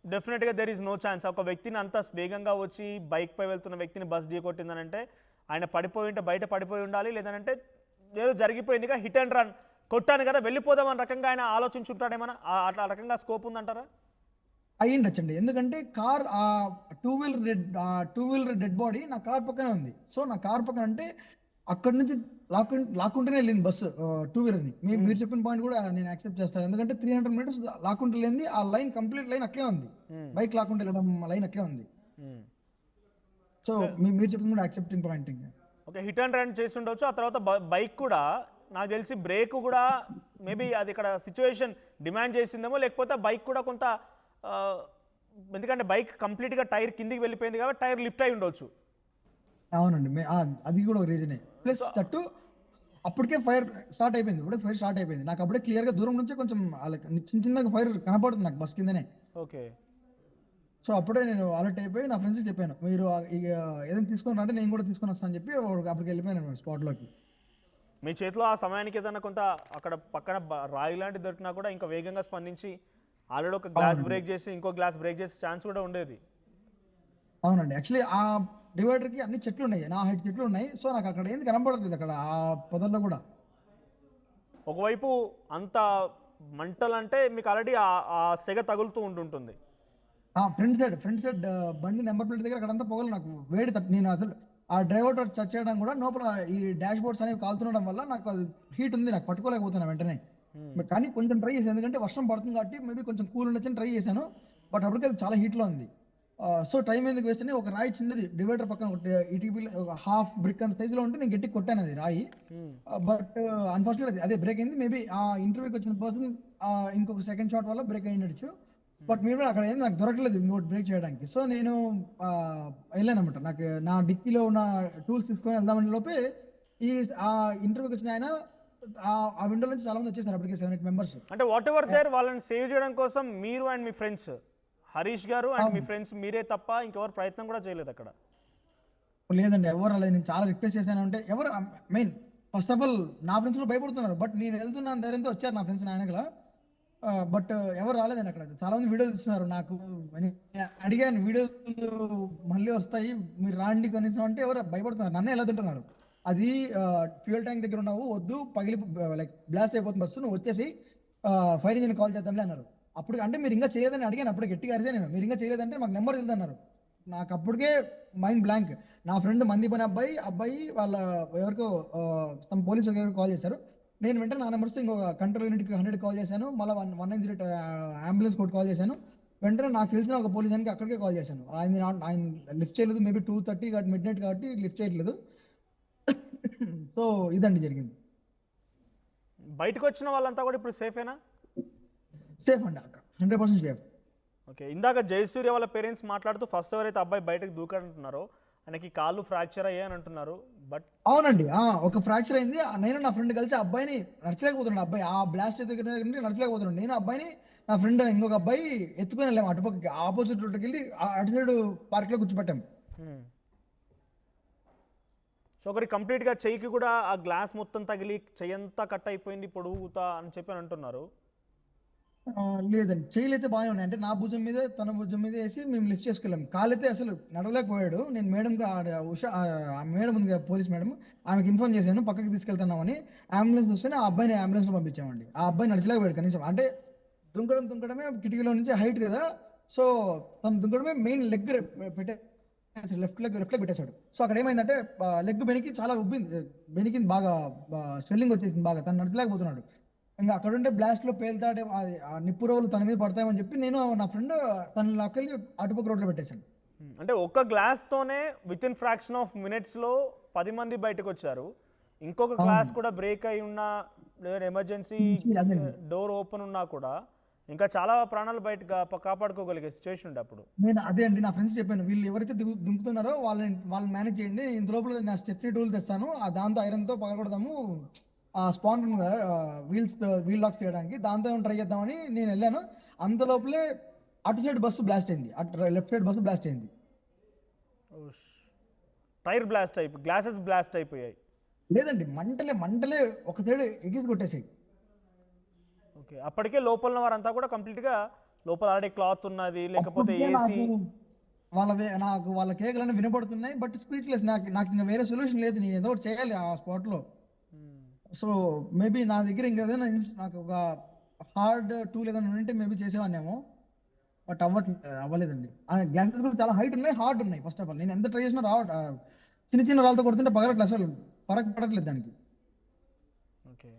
డెఫినెట్గా దెర్ ఈజ్ నో ఛాన్స్. ఒక వ్యక్తిని అంత వేగంగా వచ్చి బైక్పై వెళ్తున్న వ్యక్తిని బస్ ఢీ కొట్టిందనంటే ఆయన పడిపోయి ఉంటే బయట పడిపోయి ఉండాలి, లేదంటే ఏదో జరిగిపోయిందిగా, హిట్ అండ్ రన్ కొట్టాను కదా వెళ్ళిపోదామని రకంగా ఆయన ఆలోచించుంటాడేమన్నా, అట్లా రకంగా స్కోప్ ఉందంటారా? అయ్యిండొచ్చండి, ఎందుకంటే car two wheeler dead body నా కార్ పక్కనే ఉంది. సో నా కార్ పక్కన అంటే అక్కడ నుంచి లాక్కుంటేనే వెళ్ళింది బస్సు టూ వీలర్ ని. మీరు చెప్పిన పాయింట్ కూడా నేను యాక్సెప్ట్ చేస్తాను, ఎందుకంటే 300 మీటర్స్ లాక్కుంటే వెళ్ళింది, ఆ లైన్ కంప్లీట్ లైన్ అట్లే ఉంది, బైక్ లాక్కుంటే వెళ్ళడం లైన్ అట్లే ఉంది. సో మీరు చెప్పిన కూడా accepting point. Okay, hit and run చేసి ఉండొచ్చు. ఆ తర్వాత బైక్ కూడా నాకు తెలిసి బ్రేక్ కూడా మేబీ అది ఇక్కడ సిచ్యువేషన్ డిమాండ్ చేసిందేమో, లేకపోతే బైక్ కూడా కొంత ఎందుకంటే బైక్ కంప్లీట్గా టైర్ కిందికి వెళ్ళిపోయింది కాబట్టి టైర్ లిఫ్ట్ అయి ఉండొచ్చు. అవునండి, అది కూడా ఒక రీజనే. ప్లస్ దట్టు అప్పటికే ఫైర్ స్టార్ట్ అయిపోయింది, ఫైర్ స్టార్ట్ అయిపోయింది. నాకు అప్పుడే క్లియర్ గా దూరం నుంచి కొంచెం చిన్న ఫైర్ కనపడుతుంది నాకు బస్ కిందనే. ఓకే, సో అప్పుడే నేను అలర్ట్ అయిపోయి నా ఫ్రెండ్స్కి చెప్పాను, మీరు ఏదైనా తీసుకొని అంటే నేను కూడా తీసుకొని వస్తాను అని చెప్పి అప్పటికి వెళ్ళిపోయాను స్పాట్లోకి. మీ చేతిలో ఆ సమయానికి ఏదైనా కొంత అక్కడ పక్కన రాయి లాంటి దొరికినా కూడా ఇంకా వేగంగా స్పందించి ఆల్రెడీ ఒక గ్లాస్ బ్రేక్ చేసి ఇంకో గ్లాస్ బ్రేక్ చేసే ఛాన్స్ కూడా ఉండేది. అవునండి, యాక్చువల్లీ ఆ డివైడర్ కి అన్ని చెట్లు ఉన్నాయి, నా హైట్ చెట్లు ఉన్నాయి. సో నాకు అక్కడ ఏంది కనపడట్లేదు, అక్కడ ఆ పొదల్లో కూడా. ఒకవైపు అంత మంటలు అంటే మీకు ఆల్రెడీ ఆ సెగ తగులుతూ ఉంటుంటుంది. ఫ్రంట్ సైడ్ బండి నెంబర్ ప్లేట్ దగ్గర అక్కడంతా పొగలు, నాకు వేడి నేను అసలు ఆ డ్రైవర్ టచ్ చేయడం కూడా లోపల ఈ డాష్ బోర్డ్స్ అనేవి కాలుతుండడం వల్ల నాకు హీట్ ఉంది, నాకు పట్టుకోలేకపోతున్నా వెంటనే. కానీ కొంచెం ట్రై చేశాను, ఎందుకంటే వర్షం పడుతుంది కాబట్టి మేబీ కొంచెం కూల్ ఉండొచ్చని ట్రై చేశాను, బట్ అప్పటికే అది చాలా హీట్ లో ఉంది. సో టైం ఎందుకు వేస్తే ఒక రాయి చిన్నది డివైడర్ పక్కన ఈటీపీ ఒక హాఫ్ బ్రిక్ అంత సైజులో ఉంటే నేను గట్టి కొట్టాను అది రాయి. బట్ అన్ఫార్చునేట్ అదే బ్రేక్ అయింది. మేబీ ఆ ఇంటర్వ్యూకి వచ్చిన పర్సన్ ఇంకొక సెకండ్ షాట్ వల్ల బ్రేక్ అయ్యిండొచ్చు. బట్ మీరు అక్కడ ఏంది నాకు దొరకలేదు ఇంకోటి బ్రేక్ చేయడానికి. సో నేను వెళ్ళాను అనమాట, నాకు నా డిక్కీలో ఉన్న టూల్స్ తీసుకొని వెళ్దామని లోపే ఆ ఇంటర్వ్యూకి వచ్చిన ఆయన ఆ విండో నుంచి చాలా మంది వచ్చేసారు అప్పటికే 7-8 మెంబర్స్. అంటే వాట్ ఎవర్ దేర్ వాళ్ళని సేవ్ చేయడం కోసం మీరు అండ్ మీ ఫ్రెండ్స్, హరీష్ గారు అండ్ మీ ఫ్రెండ్స్ మీరే తప్ప ఇంకెవరు ప్రయత్నం కూడా చేయలేదు అక్కడ? లేదండి, ఎవరు అలా నేను చాలా రిక్వెస్ట్ చేశాను. అంటే ఎవరు మెయిన్ ఫస్ట్ ఆఫ్ ఆల్ నా ఫ్రెండ్స్ కూడా భయపడుతున్నారు, బట్ నేను వెళ్తున్నాను ధైర్యంతో వచ్చారు నా ఫ్రెండ్స్ నా వెనకల. బట్ ఎవరు రాలేదండి అక్కడ. చాలా మంది వీడియోలు ఇస్తున్నారు నాకు. నేను అడిగాను వీడియోలు మళ్ళీ వస్తాయి మీరు రాండి కనీసం అంటే ఎవరు భయపడుతున్నారు, నన్నే ఎలా తింటున్నారు. అది ఫ్యూయల్ ట్యాంక్ దగ్గర ఉన్నావు, వద్దు పగిలి లైక్ బ్లాస్ట్ అయిపోతుంది బస్సు, నువ్వు వచ్చేసి ఫైర్ ఇంజిన్ కాల్ చేద్దాంలే అన్నారు. అప్పుడు అంటే మీరు ఇంకా చేయలేదని అడిగాను, అప్పుడు గట్టిగా అరిదే నేను, మీరు ఇంకా చేయలేదంటే మాకు నెంబర్ తెలియదు అన్నారు. నాకు అప్పటికే మైండ్ బ్లాంక్. నా ఫ్రెండ్ మంది పని అబ్బాయి వాళ్ళ ఎవరికో తమ పోలీసు ఎవరికి కాల్ చేశారు. నేను వెంటనే నా నెంబర్స్ ఇంకొక కంట్రోల్ యూనిట్కి 100 కాల్ చేశాను, మళ్ళీ 190 అంబులెన్స్ కోడ్ కాల్ చేశాను. వెంటనే నాకు తెలిసిన ఒక పోలీస్ దానికి అక్కడికే కాల్ చేశాను. ఆయన లిఫ్ట్ చేయలేదు, మేబీ 2:30 కాబట్టి మిడ్ నైట్ కాబట్టి లిఫ్ట్ చేయట్లేదు. సో ఇదండి జరిగింది. బయటకు వచ్చిన వాళ్ళంతా కూడా ఇప్పుడు సేఫేనా? సేఫ్ అండి అక్కడ 100% సేఫ్. ఓకే, ఇందాక జయసూర్య వాళ్ళ పేరెంట్స్ మాట్లాడుతూ ఫస్ట్ ఎవరైతే అబ్బాయి బయటకు దూకాడంటున్నారో ఆయనకి కాళ్ళు ఫ్రాక్చర్ అయ్యాయని అంటున్నారు. బట్ అవునండి, ఒక ఫ్రాక్చర్ అయింది. నేను నా ఫ్రెండ్ కలిసి అబ్బాయిని నడచలేకపోతున్నాడు. అబ్బాయి ఆ బ్లాస్ట్ దగ్గర నడచలేకపోతున్నాడు. నేను అబ్బాయిని నా ఫ్రెండ్ ఇంకొక అబ్బాయి ఎత్తుకొని వెళ్ళాము అటుపక్కకి, ఆపోజిట్ రోడ్డుకి వెళ్ళి అటు సైడ్ పార్క్ లో కూర్చోబెట్టాం. సో ఒకరి కంప్లీట్గా చెయ్యికి కూడా ఆ గ్లాస్ మొత్తం తగిలి చెయ్యంతా కట్ అయిపోయింది పొడుగుతా అని చెప్పి అని అంటున్నారు. లేదండి, చేయలు అయితే బాగానే ఉన్నాయి. అంటే నా భుజం మీద తన భుజం మీద వేసి మేము లిఫ్ట్ చేసుకెళ్ళాం. కాళ్ళైతే అసలు నడవలేకపోయాడు. నేను మేడం ఉషా మేడం ఉంది కదా పోలీస్ మేడం, ఆమెకి ఇన్ఫార్మ్ చేశాను పక్కకి తీసుకెళ్తున్నామని. అంబులెన్స్ వస్తేనే ఆ అబ్బాయిని అంబులెన్స్ లో పంపించామండి. ఆ అబ్బాయి నడిచలేకపోయాడు కనీసం. అంటే దుంకడమే కిటికీలో నుంచి హైట్ కదా, సో తను దుంకడమే మెయిన్ లెగ్ పెట్టే లెఫ్ట్ లెగ్ పెట్టేశాడు. సో అక్కడ ఏమైందంటే లెగ్ బెనికి చాలా ఉబ్బింది, బెనికింది బాగా, స్వెల్లింగ్ వచ్చేసింది బాగా, తను నడచలేకపోతున్నాడు. ఇంకా అక్కడ ఉంటే బ్లాస్ట్ లో పేలుతాడే ఆ నిప్పు రోజులు తన మీద పడతాయని చెప్పి నేను నా ఫ్రెండ్ తన లాక్కెళ్ళి అటుపక్క రోడ్లో పెట్టేశాడు. అంటే ఒక్క గ్లాస్తోనే విత్ ఇన్ ఫ్రాక్షన్ ఆఫ్ మినిట్స్లో 10 మంది బయటకు వచ్చారు. ఇంకొక గ్లాస్ కూడా బ్రేక్ అయి ఉన్నా లేదా ఎమర్జెన్సీ డోర్ ఓపెన్ ఉన్నా కూడా ఇంకా చాలా ప్రాణాలు బయట కాపాడుకోగలిగే సిచ్యువేషన్ ఉండే అప్పుడు. నేను అదే అండి నా ఫ్రెండ్స్ చెప్పాను, వీళ్ళు ఎవరైతే దుంకుతున్నారో వాళ్ళని మేనేజ్ చేయండి, ఇంత లోపల నా స్టెఫ్నీ టూల్ తెస్తాను, దాంతో ఐరన్తో పగలగొడదాము ఆ స్పాన్ ఉంది కదా వీల్ లాక్స్ తీయడానికి, దాంతో ట్రై చేద్దామని నేను వెళ్ళాను. అంత లోపలే అటు సైడ్ బస్సు బ్లాస్ట్ అయింది, అటు లెఫ్ట్ సైడ్ బస్సు బ్లాస్ట్ అయింది. టైర్ బ్లాస్ట్ అయిపోయి గ్లాసెస్ బ్లాస్ట్ అయిపోయాయి. లేదండి, మంటలే ఒక సైడ్ ఎగిసి కొట్టేసాయి. ఓకే, అప్పటికే లోపల ఉన్న వారంతా కూడా కంప్లీట్గా లోపల ఆడే క్లాత్ ఉన్నది, లేకపోతే ఏసీ నాకు వాళ్ళ కేకలన్నీ వినపడుతున్నాయి, బట్ స్పీచ్లెస్. నాకు ఇంకా వేరే సొల్యూషన్ లేదు, నేను ఏదో ఒకటి చేయాలి ఆ స్పాట్ లో. సో మేబీ నా దగ్గర ఇంకేదైనా నాకు ఒక హార్డ్ టూల్ ఏదైనా ఉంటే మేబీ చేసేవాన్నేమో, బట్ అవ్వలేదండి. గ్లాసెస్ కూడా చాలా హైట్ ఉన్నాయి, హార్డ్ ఉన్నాయి. ఫస్ట్ ఆఫ్ ఆల్ నేను ఎంత ట్రై చేసినా చిన్న రాళ్ళతో కొడుతుంటే పగలట్లేదు, అసలు ఫరక్ పడట్లేదు దానికి. Okay,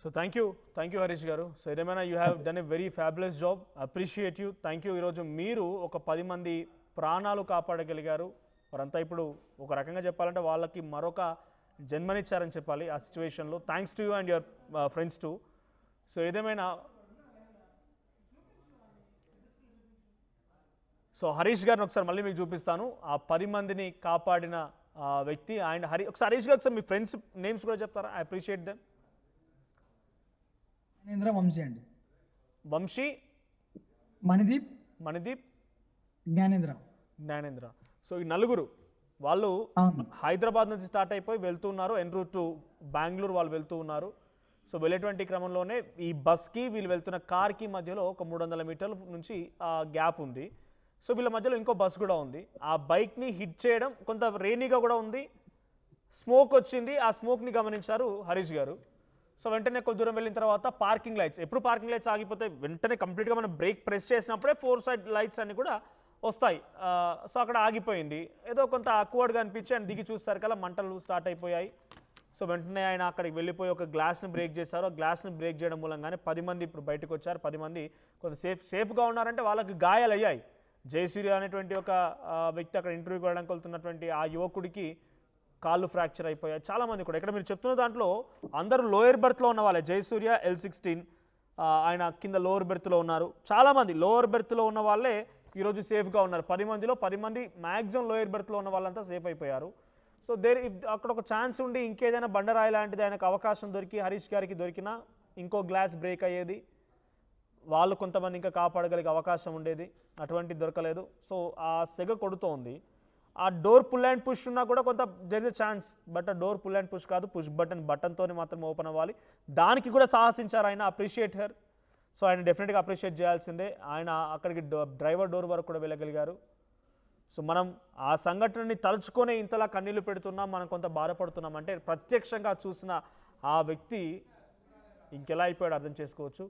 so thank you Harish గారు. సో ఏదేమైనా you have done a very fabulous job, appreciate you, thank you. ఈరోజు మీరు ఒక 10 మంది ప్రాణాలు కాపాడగలిగారు. వారంతా ఇప్పుడు ఒక రకంగా చెప్పాలంటే వాళ్ళకి మరొక జన్మనిచ్చారని చెప్పాలి ఆ సిచ్యువేషన్లో. Thanks to you and your friends to. So ఏదేమైనా సో హరీష్ గారిని ఒకసారి మళ్ళీ మీకు చూపిస్తాను, ఆ 10 మందిని కాపాడిన వ్యక్తి. అండ్ ఒకసారి హరీష్ గారు ఒకసారి మీ ఫ్రెండ్స్ నేమ్స్ కూడా చెప్తారా? I appreciate them. వంశీ అండి, వంశీ, మణిదీప్, జ్ఞానేంద్ర. సో ఈ నలుగురు వాళ్ళు హైదరాబాద్ నుంచి స్టార్ట్ అయిపోయి వెళ్తున్నారు, ఎన్ రూట్ టు బెంగళూరు వాళ్ళు వెళ్తూ ఉన్నారు. సో వెళ్ళేటువంటి క్రమంలోనే ఈ బస్కి వీళ్ళు వెళ్తున్న కార్కి మధ్యలో ఒక 300 మీటర్ల నుంచి గ్యాప్ ఉంది. సో వీళ్ళ మధ్యలో ఇంకో బస్ కూడా ఉంది. ఆ బైక్ని హిట్ చేయడం, కొంత రెయినీగా కూడా ఉంది, స్మోక్ వచ్చింది. ఆ స్మోక్ని గమనించారు హరీష్ గారు. సో వెంటనే కొద్ది దూరం వెళ్ళిన తర్వాత పార్కింగ్ లైట్స్, ఎప్పుడు పార్కింగ్ లైట్స్ ఆగిపోతే వెంటనే కంప్లీట్గా మనం బ్రేక్ ప్రెస్ చేసినప్పుడే 4 సైడ్ లైట్స్ అన్ని కూడా వస్తాయి. సో అక్కడ ఆగిపోయింది. ఏదో కొంత అక్వర్డ్గా అనిపించి ఆయన దిగి చూస్తారు కదా మంటలు స్టార్ట్ అయిపోయాయి. సో వెంటనే ఆయన అక్కడికి వెళ్ళిపోయి ఒక గ్లాస్ని బ్రేక్ చేశారు. ఆ గ్లాస్ని బ్రేక్ చేయడం మూలంగానే 10 మంది ఇప్పుడు బయటకు వచ్చారు. 10 మంది కొంత సేఫ్గా ఉన్నారంటే వాళ్ళకి గాయాలు అయ్యాయి. జయసూర్య అనేటువంటి ఒక వ్యక్తి అక్కడ ఇంటర్వ్యూకి వెళ్ళడానికి వెళ్తున్నటువంటి ఆ యువకుడికి కాళ్ళు ఫ్రాక్చర్ అయిపోయాయి. చాలామంది కూడా ఇక్కడ మీరు చెప్తున్న దాంట్లో అందరూ లోయర్ బెర్త్లో ఉన్న వాళ్ళే. జయసూర్య L16 ఆయన కింద లోవర్ బెర్త్లో ఉన్నారు. చాలామంది లోవర్ బెర్త్లో ఉన్న వాళ్ళే ఈరోజు సేఫ్గా ఉన్నారు. 10 మందిలో 10 మంది మ్యాక్సిమం లోయర్ బెర్త్లో ఉన్న వాళ్ళంతా సేఫ్ అయిపోయారు. సో అక్కడ ఒక ఛాన్స్ ఉండి ఇంకేదైనా బండరాయి లాంటిది ఆయనకు అవకాశం దొరికి హరీష్ గారికి దొరికినా ఇంకో గ్లాస్ బ్రేక్ అయ్యేది, వాళ్ళు కొంతమంది ఇంకా కాపాడగలిగే అవకాశం ఉండేది. అటువంటిది దొరకలేదు. సో ఆ సెగ కొడుతోంది. ఆ డోర్ పుల్ అండ్ పుష్ ఉన్నా కూడా కొంత దేర్ ఇస్ ఛాన్స్, బట్ ఆ డోర్ పుల్ అండ్ పుష్ కాదు, పుష్ బటన్తోనే మాత్రం ఓపెన్ అవ్వాలి. దానికి కూడా సాహసించారు ఆయన, అప్రిషియేట్ హర్. సో ఆయన డెఫినెట్గా అప్రిషియేట్ చేయాల్సిందే. ఆయన అక్కడికి డ్రైవర్ డోర్ వరకు కూడా వెళ్ళగలిగారు. సో మనం ఆ సంఘటనని తలుచుకొని ఇంతలా కన్నీళ్లు పెడుతున్నాం, మనం కొంత బాధపడుతున్నాం అంటే ప్రత్యక్షంగా చూసిన ఆ వ్యక్తి ఇంకెలా అయిపోయాడు అర్థం చేసుకోవచ్చు.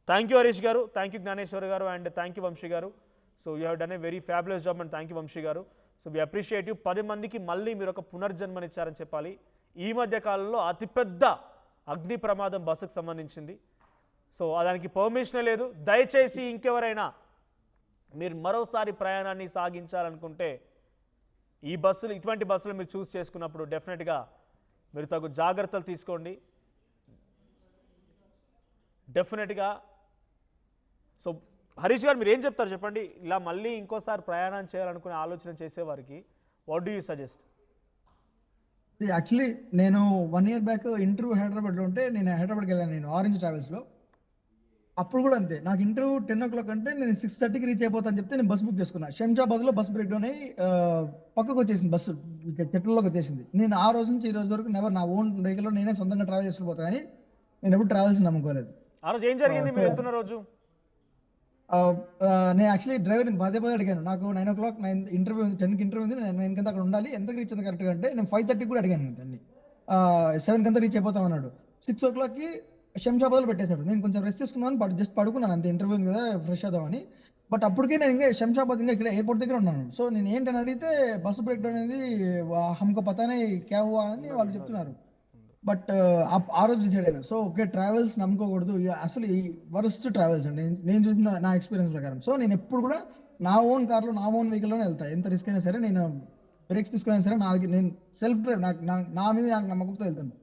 థ్యాంక్ యూ హరీష్ గారు, థ్యాంక్ యూ జ్ఞానేశ్వర్ గారు, అండ్ థ్యాంక్ యూ వంశీ గారు. So you have done a very fabulous job and thank you Vamshi గారు. So we appreciate you. 10 మందికి మళ్ళీ మీరు ఒక పునర్జన్మనిచ్చారని చెప్పాలి. ఈ మధ్య కాలంలో అతిపెద్ద అగ్ని ప్రమాదం బస్సుకు సంబంధించింది. సో దానికి పర్మిషనే లేదు. దయచేసి ఇంకెవరైనా మీరు మరోసారి ప్రయాణాన్ని సాగించాలనుకుంటే ఈ బస్సులు, ఇటువంటి బస్సులు మీరు చూస్ చేసుకున్నప్పుడు డెఫినెట్గా మీరు తగు జాగ్రత్తలు తీసుకోండి. డెఫినెట్గా. సో హరీష్ గారు మీరు ఏం చెప్తారు చెప్పండి, ఇలా మళ్ళీ ఇంకోసారి ప్రయాణం చేయాలనుకునే ఆలోచన చేసేవారికి what do you suggest? Actually నేను 1 year బ్యాక్ ఇంటర్వ్యూ హైదరాబాద్లో ఉంటే నేను హైదరాబాద్కి వెళ్ళాను, నేను ఆరెంజ్ ట్రావెల్స్లో. అప్పుడు కూడా అంతే, నాకు ఇంటర్వ్యూ 10 o'clock అంటే నేను 6:30కి రీచ్ అయిపోతాను చెప్తే నేను బస్ బుక్ చేసుకున్నా. శంషాబాద్లో బస్ బ్రేక్ డౌన్ అయ్యి పక్కకు వచ్చేసింది, బస్సు చెట్లలోకి వచ్చేసింది. నేను ఆ రోజు నుంచి ఈ రోజు వరకు నా ఓన్ వెహికల్లో నేనే సొంతంగా ట్రావెల్ చేసుకుపోతా, కానీ నేను ఎప్పుడు ట్రావెల్స్ నమ్ముకోలేదు. ఆ రోజు ఏం జరిగింది మీరు వెళ్తున్న రోజు? నేను యాక్చువల్లీ డ్రైవర్ పదే అడిగాను, నాకు 9 o'clock ఇంటర్వ్యూ ఉంది, 10కి ఇంటర్వ్యూ ఉంది, నేను 9 కంతా అక్కడ ఉండాలి, ఎంతకు రీచ్ అయింది కరెక్ట్గా అంటే నేను 5:30 కూడా అడిగాను దాన్ని. 7 కంతా రీచ్ అయిపోతాం అన్నాడు. 6 o'clockకి శంషాబాద్లో పెట్టేశాడు. నేను కొంచెం రెస్ట్ తీసుకుందామని జస్ట్ పడుకున్నాను అంతే, ఇంటర్వ్యూ ఉంది కదా ఫ్రెష్ అవుదామని. బట్ అప్పటికే నేను ఇంకా శంషాబాద్ ఇంకా ఇక్కడ ఎయిర్పోర్ట్ దగ్గర ఉన్నాను. సో నేను ఏంటని అడిగితే బస్సు బ్రేక్ డౌన్ అనేది హమ్కో పతానే క్యా హువా అని వాళ్ళు చెప్తున్నారు. బట్ ఆ రోజు డిసైడ్ అయ్యాను. సో ఓకే, ట్రావెల్స్ నమ్ముకోకూడదు అసలు, ఈ వరస్ట్ ట్రావెల్స్ అండి నేను చూసిన నా ఎక్స్పీరియన్స్ ప్రకారం. సో నేను ఎప్పుడు కూడా నా ఓన్ కార్లో నా ఓన్ వెహికల్లోనే వెళ్తాను. ఎంత రిస్క్ అయినా సరే, నేను బ్రేక్స్ తీసుకున్నా సరే నేను సెల్ఫ్ డ్రైవ్, నా మీద నాకు నమ్మకంతో వెళ్తాను.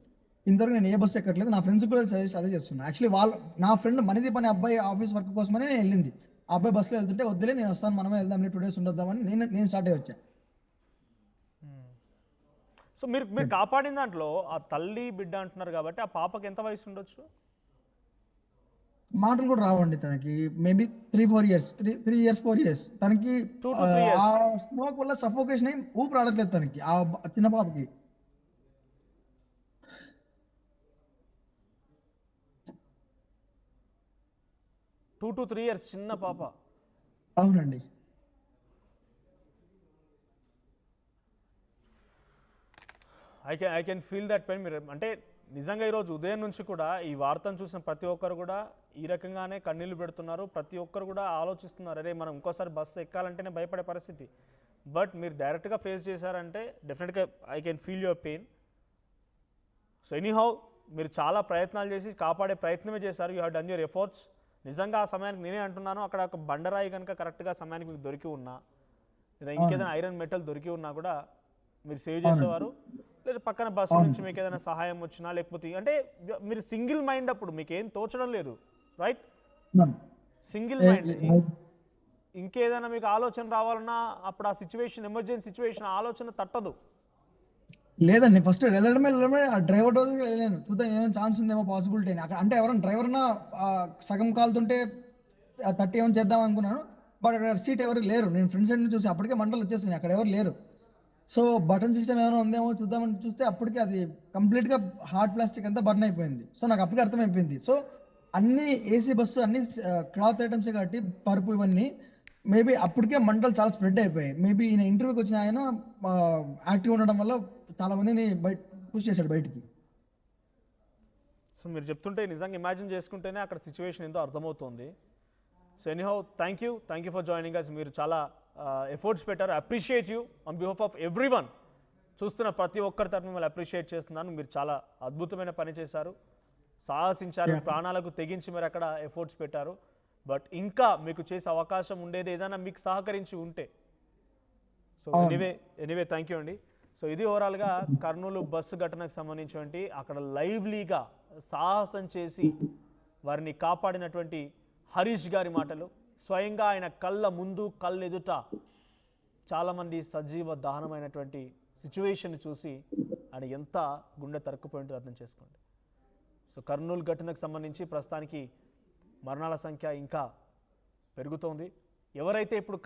ఇంతవరకు నేను ఏ బస్సు ఎక్కట్లేదు. నా ఫ్రెండ్స్ కూడా సజెస్ట్ అదే చేస్తున్నాను. యాక్చువల్లీ నా ఫ్రెండ్ మణిదీప్ అనే అబ్బాయి ఆఫీస్ వర్క్ కోసమని నేను వెళ్ళింది. ఆ అబ్బాయి బస్సులో వెళ్తుంటే వద్దులే నేను వస్తాను, మనమే వెళ్దాం, 2 days ఉండొద్దామని నేను స్టార్ట్ అయ్యి వచ్చాను. సో మీరు కాపాడిన దాంట్లో ఆ తల్లి బిడ్డ అంటున్నారు కాబట్టి ఆ పాపకి ఎంత వయసు ఉండొచ్చు? మాటలు కూడా రావండి తనకి, మేబీ 3-4 years, 3 years 4 years. తనకి 2 to 3 years. ఆ స్మోక్ వల్ల సఫోకేషన్ అయ్యి ఊపిరి ఆడట్లేదు తనకి, ఆ చిన్న పాపకి. 2 to 3 years చిన్న పాప. అవునండి. I can feel that pain. మీరు అంటే నిజంగా ఈరోజు ఉదయం నుంచి కూడా ఈ వార్తను చూసిన ప్రతి ఒక్కరు కూడా ఈ రకంగానే కన్నీళ్లు పెడుతున్నారు. ప్రతి ఒక్కరు కూడా ఆలోచిస్తున్నారు, అరే మనం ఇంకోసారి బస్సు ఎక్కాలంటేనే భయపడే పరిస్థితి. బట్ మీరు డైరెక్ట్గా ఫేస్ చేశారంటే డెఫినెట్గా I can feel your pain. So anyhow మీరు చాలా ప్రయత్నాలు చేసి కాపాడే ప్రయత్నమే చేశారు. You have done your efforts. నిజంగా ఆ సమయానికి నేనే అంటున్నాను, అక్కడ ఒక బండరాయి కనుక కరెక్ట్గా సమయానికి మీకు దొరికి ఉన్నా, లేదా ఇంకేదైనా ఐరన్ మెటల్ దొరికి ఉన్నా కూడా మీరు సేవ్ చేసేవారు. లేదా పక్కన బస్సు నుంచి మీకు ఏదైనా సహాయం వచ్చినా, లేకపోతే అంటే మీరు సింగిల్ మైండ్, అప్పుడు మీకు ఏం తోచడం లేదు, రైట్? Single mind. ఇంకేదైనా మీకు ఆలోచన రావాలన్నా అప్పుడు ఆ సిచ్యువేషన్, ఎమర్జెన్సీ సిచ్యువేషన్, ఆలోచన తట్టదు. లేదండి, ఫస్ట్ వెళ్ళడమే ఆ డ్రైవర్ డోర్ వెళ్ళాను, చూద్దాం ఏమైనా ఛాన్స్ ఉందేమో, పాసిబిలిటీ అని. అక్కడ అంటే ఎవరైనా డ్రైవర్ అన్నా సగం కాలుతుంటే తట్టి ఏమైనా చేద్దాం అనుకున్నాను. బట్ అక్కడ సీట్ ఎవరు లేరు. నేను ఫ్రెండ్ సైడ్ నుంచి చూసి అప్పటికే మంటలు వచ్చేస్తున్నాయి, అక్కడ ఎవరు లేరు. సో బటన్ సిస్టమ్ ఏమైనా ఉందేమో చూద్దామని చూస్తే అప్పటికి అది కంప్లీట్గా హార్డ్ ప్లాస్టిక్ అంతా బర్న్ అయిపోయింది. సో నాకు అప్పటికే అర్థమైపోయింది. సో అన్ని ఏసీ బస్సు, అన్ని క్లాత్ ఐటమ్స్ కాబట్టి పరుపు ఇవన్నీ, మేబీ అప్పటికే మంటలు చాలా స్ప్రెడ్ అయిపోయాయి. మేబీ ఈయన ఇంటర్వ్యూకి వచ్చిన ఆయన యాక్టివ్ ఉండడం వల్ల చాలా మందిని పుష్ చేశాడు బయటికి. సో మీరు చెప్తుంటే నిజంగా ఇమాజిన్ చేసుకుంటేనే అక్కడ సిచ్యువేషన్ ఏందో అర్థమవుతుంది. So anyhow thank you for joining us. మీరు చాలా ఎఫర్ట్స్ పెట్టారు. Appreciate you on behalf of everyone. చూస్తున్న ప్రతి ఒక్కరి తరఫున మిమ్మల్ని అప్రిషియేట్ చేస్తున్నాను. మీరు చాలా అద్భుతమైన పని చేశారు, సాహసించారు, ప్రాణాలకు తెగించి మీరు అక్కడ ఎఫర్ట్స్ పెట్టారు. బట్ ఇంకా మీకు చేసే అవకాశం ఉండేది ఏదైనా మీకు సహకరించి ఉంటే. సో ఎనీవే థ్యాంక్ యూ అండి. సో ఇది ఓవరాల్గా కర్నూలు బస్సు ఘటనకు సంబంధించినటువంటి అక్కడ లైవ్లీగా సాహసం చేసి వారిని కాపాడినటువంటి హరీష్ గారి మాటలు. స్వయంగా ఆయన కళ్ళ ముందు కళ్ళెదుట చాలామంది సజీవ దహనమైనటువంటి సిచ్యువేషన్ చూసి ఆయన ఎంత గుండె తరుక్కుపోయిందో అర్థం చేసుకోండి. సో కర్నూలు ఘటనకు సంబంధించి ప్రస్తుతానికి మరణాల సంఖ్య ఇంకా పెరుగుతోంది. ఎవరైతే ఇప్పుడు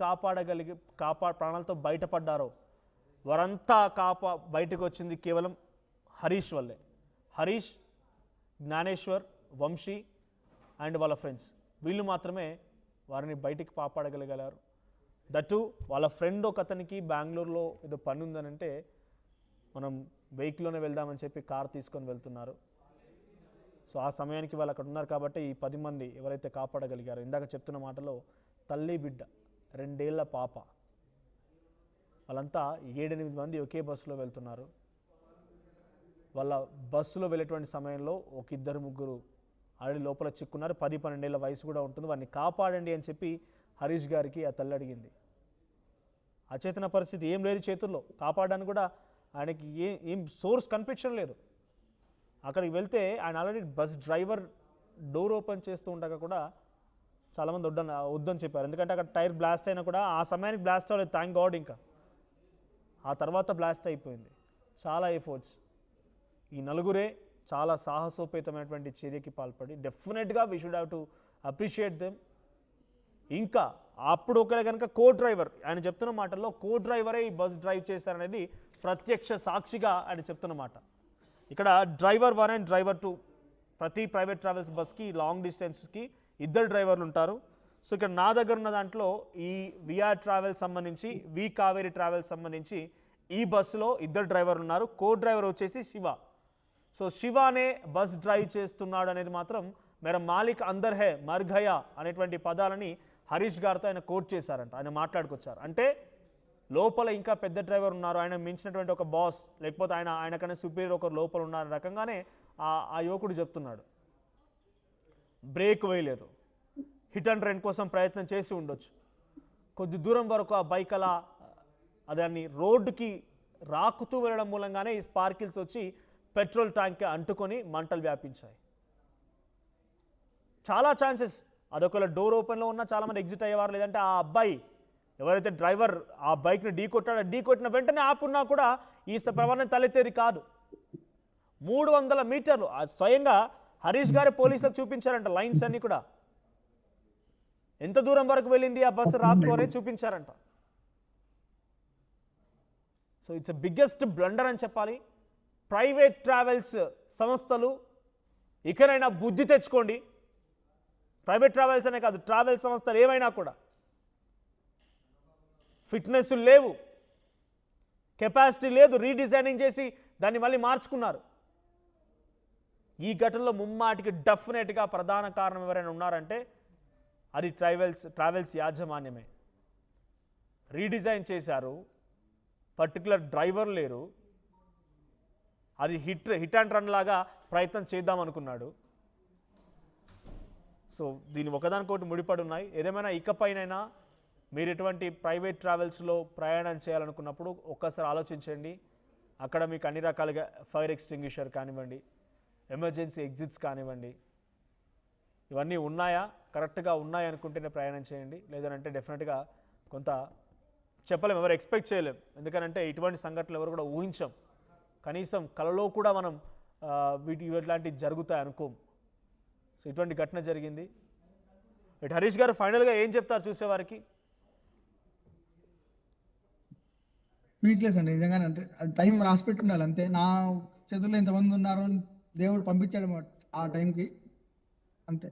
ప్రాణాలతో బయటపడ్డారో వారంతా బయటకు వచ్చింది కేవలం హరీష్ వల్లే. హరీష్, జ్ఞానేశ్వర్, వంశీ అండ్ వాళ్ళ ఫ్రెండ్స్ వీళ్ళు మాత్రమే వారిని బయటికి కాపాడగలిగారు. దట్టు వాళ్ళ ఫ్రెండ్ ఒక అతనికి బెంగళూరులో ఏదో పని ఉందనంటే మనం వెహికల్లోనే వెళ్దామని చెప్పి కార్ తీసుకొని వెళ్తున్నారు. సో ఆ సమయానికి వాళ్ళు అక్కడ ఉన్నారు కాబట్టి ఈ 10 మంది ఎవరైతే కాపాడగలిగారో, ఇందాక చెప్తున్న మాటలో తల్లి బిడ్డ 2 ఏళ్ల పాప వాళ్ళంతా 7-8 మంది ఒకే బస్సులో వెళ్తున్నారు. వాళ్ళ బస్సులో వెళ్ళేటువంటి సమయంలో ఒక 2-3 ఆల్రెడీ లోపల చిక్కున్నారు. 10-12 ఏళ్ళ వయసు కూడా ఉంటుంది. వారిని కాపాడండి అని చెప్పి హరీష్ గారికి ఆ తల్లి అడిగింది. అచేతన పరిస్థితి, ఏం లేదు చేతుల్లో, కాపాడడానికి కూడా ఆయనకి ఏం సోర్స్ కనిపించడం లేదు. అక్కడికి వెళ్తే ఆయన already bus driver door open చేస్తూ ఉండగా కూడా చాలామంది వద్దని చెప్పారు. ఎందుకంటే అక్కడ టైర్ బ్లాస్ట్ అయినా కూడా ఆ సమయానికి బ్లాస్ట్ అవ్వలేదు, థ్యాంక్ గాడ్. ఇంకా ఆ తర్వాత బ్లాస్ట్ అయిపోయింది. చాలా ఎఫర్ట్స్. ఈ నలుగురే చాలా సాహసోపేతమైనటువంటి చర్యకి పాల్పడి డెఫినెట్గా we should have to appreciate them. ఇంకా అప్పుడు ఒకవేళ కనుక డ్రైవర్, ఆయన చెప్తున్న మాటల్లో డ్రైవరే ఈ బస్ డ్రైవ్ చేశారనేది ప్రత్యక్ష సాక్షిగా ఆయన చెప్తున్న మాట. ఇక్కడ డ్రైవర్ 1 అండ్ డ్రైవర్ 2 ప్రతి ప్రైవేట్ ట్రావెల్స్ బస్కి లాంగ్ డిస్టెన్స్కి 2 డ్రైవర్లు ఉంటారు. సో ఇక్కడ నా దగ్గర ఉన్న దాంట్లో ఈ విఆర్ ట్రావెల్స్ సంబంధించి, వి కావేరీ ట్రావెల్స్ సంబంధించి ఈ బస్సులో 2 డ్రైవర్లు ఉన్నారు. డ్రైవర్ వచ్చేసి శివ. సో శివానే బస్ డ్రైవ్ చేస్తున్నాడు అనేది మాత్రం మేరా మాలిక్ అందర్ హే మర్ గయా అనేటువంటి పదాలని హరీష్ గారితో ఆయన కోట్ చేశారంట, ఆయన మాట్లాడుకొచ్చారు. అంటే లోపల ఇంకా పెద్ద డ్రైవర్ ఉన్నారు, ఆయన మించినటువంటి ఒక బాస్, లేకపోతే ఆయనకన్నా సుపీరియర్ ఒకరు లోపల ఉన్నారు రకంగానే ఆ యువకుడు చెప్తున్నాడు. బ్రేక్ వేయలేదు, హిట్ అండ్ రన్ కోసం ప్రయత్నం చేసి ఉండొచ్చు. కొద్ది దూరం వరకు ఆ బైక్ అలా దాన్ని రోడ్డుకి రాకుతూ వెళ్ళడం మూలంగానే ఈ స్పార్కిల్స్ వచ్చి పెట్రోల్ ట్యాంక్కి అంటుకొని మంటలు వ్యాపించాయి. చాలా ఛాన్సెస్ అదొకవేళ డోర్ ఓపెన్లో ఉన్నా చాలామంది ఎగ్జిట్ అయ్యేవారు. లేదంటే ఆ అబ్బాయి ఎవరైతే డ్రైవర్ ఆ బైక్ని ఢీకొట్టిన వెంటనే ఆపున్నా కూడా ఈ ప్రమాదం తలెత్తేది కాదు. 300 మీటర్లు స్వయంగా హరీష్ గారి పోలీసులకు చూపించారంట, లైన్స్ అన్ని కూడా ఎంత దూరం వరకు వెళ్ళింది ఆ బస్సు రాక్తో అనేది చూపించారంట. సో ఇట్స్ బిగ్గెస్ట్ బ్లండర్ అని చెప్పాలి. ప్రైవేట్ ట్రావెల్స్ సంస్థలు ఇకనైనా బుద్ధి తెచ్చుకోండి. ప్రైవేట్ ట్రావెల్స్ అనే కాదు, ట్రావెల్ సంస్థలు ఏమైనా కూడా ఫిట్నెస్ లేవు, కెపాసిటీ లేదు, రీడిజైనింగ్ చేసి దాన్ని మళ్ళీ మార్చుకున్నారు. ఈ ఘటనలో ముమ్మాటికి డెఫినెట్గా ప్రధాన కారణం ఎవరైనా ఉన్నారంటే అది ట్రావెల్స్ యాజమాన్యమే. రీడిజైన్ చేశారు, పర్టికులర్ డ్రైవర్ లేరు, అది హిట్ అండ్ రన్ లాగా ప్రయత్నం చేద్దాం అనుకున్నాడు. సో దీని ఒకదానికొకటి ముడిపడి ఉన్నాయి. ఏదేమైనా ఇకపైనైనా మీరు ఎటువంటి ప్రైవేట్ ట్రావెల్స్లో ప్రయాణం చేయాలనుకున్నప్పుడు ఒక్కసారి ఆలోచించండి. అక్కడ మీకు అన్ని రకాలుగా ఫైర్ ఎక్స్టింగ్విషర్ కానివ్వండి, ఎమర్జెన్సీ ఎగ్జిట్స్ కానివ్వండి, ఇవన్నీ ఉన్నాయా, కరెక్ట్గా ఉన్నాయి అనుకుంటేనే ప్రయాణం చేయండి. లేదంటే డెఫినెట్గా కొంత చెప్పలేం, ఎవరు ఎక్స్పెక్ట్ చేయలేం. ఎందుకంటే ఇటువంటి సంఘటనలు ఎవరు కూడా ఊహించాం. కనీసం కలలో కూడా మనం ఇట్లాంటివి జరుగుతాయి అనుకోం. సో ఇటువంటి ఘటన జరిగింది. ఇటు హరీష్ గారు ఫైనల్గా ఏం చెప్తారు చూసేవారికి? స్పీచ్లెస్ అండి నిజంగానే. అంటే టైం రాసి పెట్టి ఉండాలి అంతే. నా చేతుల్లో ఎంతమంది ఉన్నారో దేవుడు పంపించాడు ఆ టైంకి, అంతే.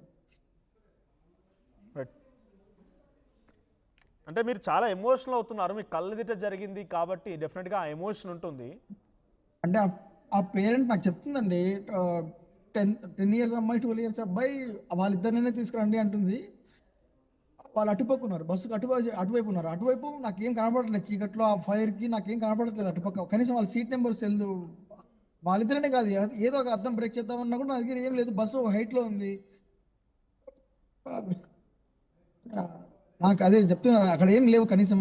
అంటే మీరు చాలా ఎమోషనల్ అవుతున్నారు, మీకు కళ్ళెదిట జరిగింది కాబట్టి డెఫినెట్గా ఆ ఎమోషన్ ఉంటుంది. అంటే ఆ పేరెంట్ నాకు చెప్తుందండి, 10 years అమ్మాయి 12 years అబ్బాయి వాళ్ళిద్దరినే తీసుకురండి అంటుంది. వాళ్ళు అటుపక్కున్నారు, బస్సుకు అటువైపు ఉన్నారు. అటువైపు నాకేం కనపడట్లేదు, చీకట్లో ఆ ఫైర్కి నాకేం కనపడట్లేదు అటుపక్క. కనీసం వాళ్ళ సీట్ నెంబర్స్ తెలియదు. వాళ్ళిద్దరనే కాదు, ఏదో ఒక అద్దం బ్రేక్ చేద్దామన్నా కూడా నా దగ్గర ఏం లేదు. బస్సు హైట్లో ఉంది. నాకు అదే చెప్తున్నా, అక్కడ ఏం లేవు కనీసం.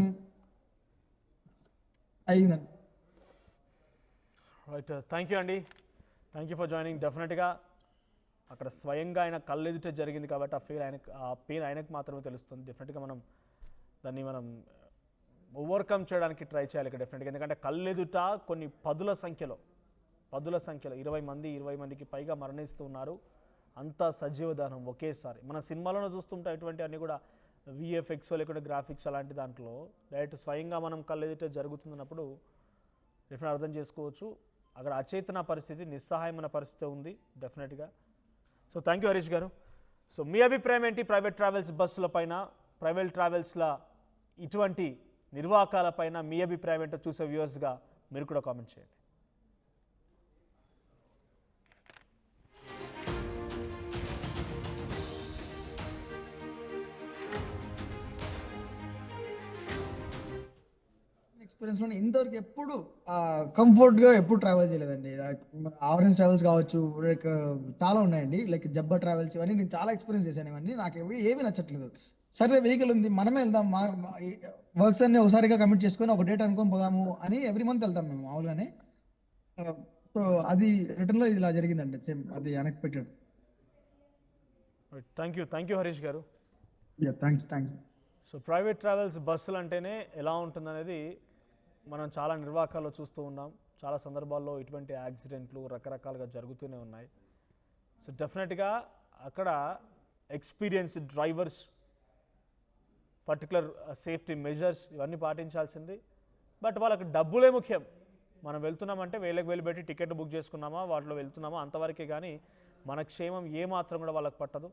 అయ్యిందండి. రైట్, థ్యాంక్ యూ అండి, థ్యాంక్ యూ ఫర్ జాయినింగ్. డెఫినెట్గా అక్కడ స్వయంగా ఆయన కళ్ళెదుట జరిగింది కాబట్టి ఆ పెయిన్ ఆయనకు మాత్రమే తెలుస్తుంది. డెఫినెట్గా దాన్ని మనం ఓవర్కమ్ చేయడానికి ట్రై చేయాలి ఇక్కడ డెఫినెట్గా. ఎందుకంటే కళ్ళెదుట కొన్ని పదుల సంఖ్యలో 20 మందికి పైగా మరణిస్తూ ఉన్నారు. అంత సజీవ దహనం ఒకేసారి. మన సినిమాలోనే చూస్తుంటే ఇటువంటి అన్నీ కూడా విఎఫ్ఎక్స్ లేకుంటే గ్రాఫిక్స్ అలాంటి దాంట్లో డైరెక్ట్ స్వయంగా మనం కళ్ళెదుట జరుగుతున్నప్పుడు డెఫినెట్ అర్థం చేసుకోవచ్చు. అక్కడ అచేతన పరిస్థితి, నిస్సహాయమైన పరిస్థితి ఉంది డెఫినెట్గా. సో థ్యాంక్ యూ హరీష్ గారు. సో మీ అభిప్రాయం ఏంటి ప్రైవేట్ ట్రావెల్స్ బస్సుల పైన, ప్రైవేట్ ట్రావెల్స్ల ఇటువంటి నిర్వాహకాల పైన మీ అభిప్రాయం ఏంటో చూసే వ్యూవర్స్గా మీరు కూడా కామెంట్ చేయండి. ఎక్స్పీరియన్స్ లో ఇంతవరకు ఎప్పుడు కంఫర్ట్ గా ఎప్పుడు ట్రావెల్ చేయలేదండి. ఆరెంజ్ ట్రావెల్స్ కావచ్చు, లైక్ చాలా ఉన్నాయండి, లైక్ జబ్బా ట్రావెల్స్, ఇవన్నీ నేను చాలా ఎక్స్పీరియన్స్ చేశాను. ఇవన్నీ నాకు ఏవి నచ్చట్లేదు. సరే వెహికల్ ఉంది, మనమే వెళ్దాం, వర్క్స్ అన్ని ఒకసారిగా కమిట్ చేసుకొని ఒక డేట్ అనుకొని పోదాము అని ఎవ్రీ మంత్ వెళ్తాం మేము మామూలుగానే. సో అది రిటర్న్ లో ఇలా జరిగిందండి, సేమ్ అది అన్ఎక్స్పెక్టెడ్. థ్యాంక్ యూ హరీష్ గారు. థ్యాంక్స్. సో ప్రైవేట్ ట్రావెల్స్ బస్సులు అంటేనే ఎలా ఉంటుందనేది మనం చాలా నిర్వాహకాల్లో చూస్తూ ఉన్నాం. చాలా సందర్భాల్లో ఇటువంటి యాక్సిడెంట్లు రకరకాలుగా జరుగుతూనే ఉన్నాయి. సో డెఫినెట్గా అక్కడ experience drivers, particular safety measures ఇవన్నీ పాటించాల్సింది. బట్ వాళ్ళకి డబ్బులే ముఖ్యం. మనం వెళ్తున్నామంటే వేలకు వేలు పెట్టి టికెట్ బుక్ చేసుకున్నామా, వాటిలో వెళ్తున్నామా అంతవరకే, కానీ మన క్షేమం ఏమాత్రం కూడా వాళ్ళకి పట్టదు.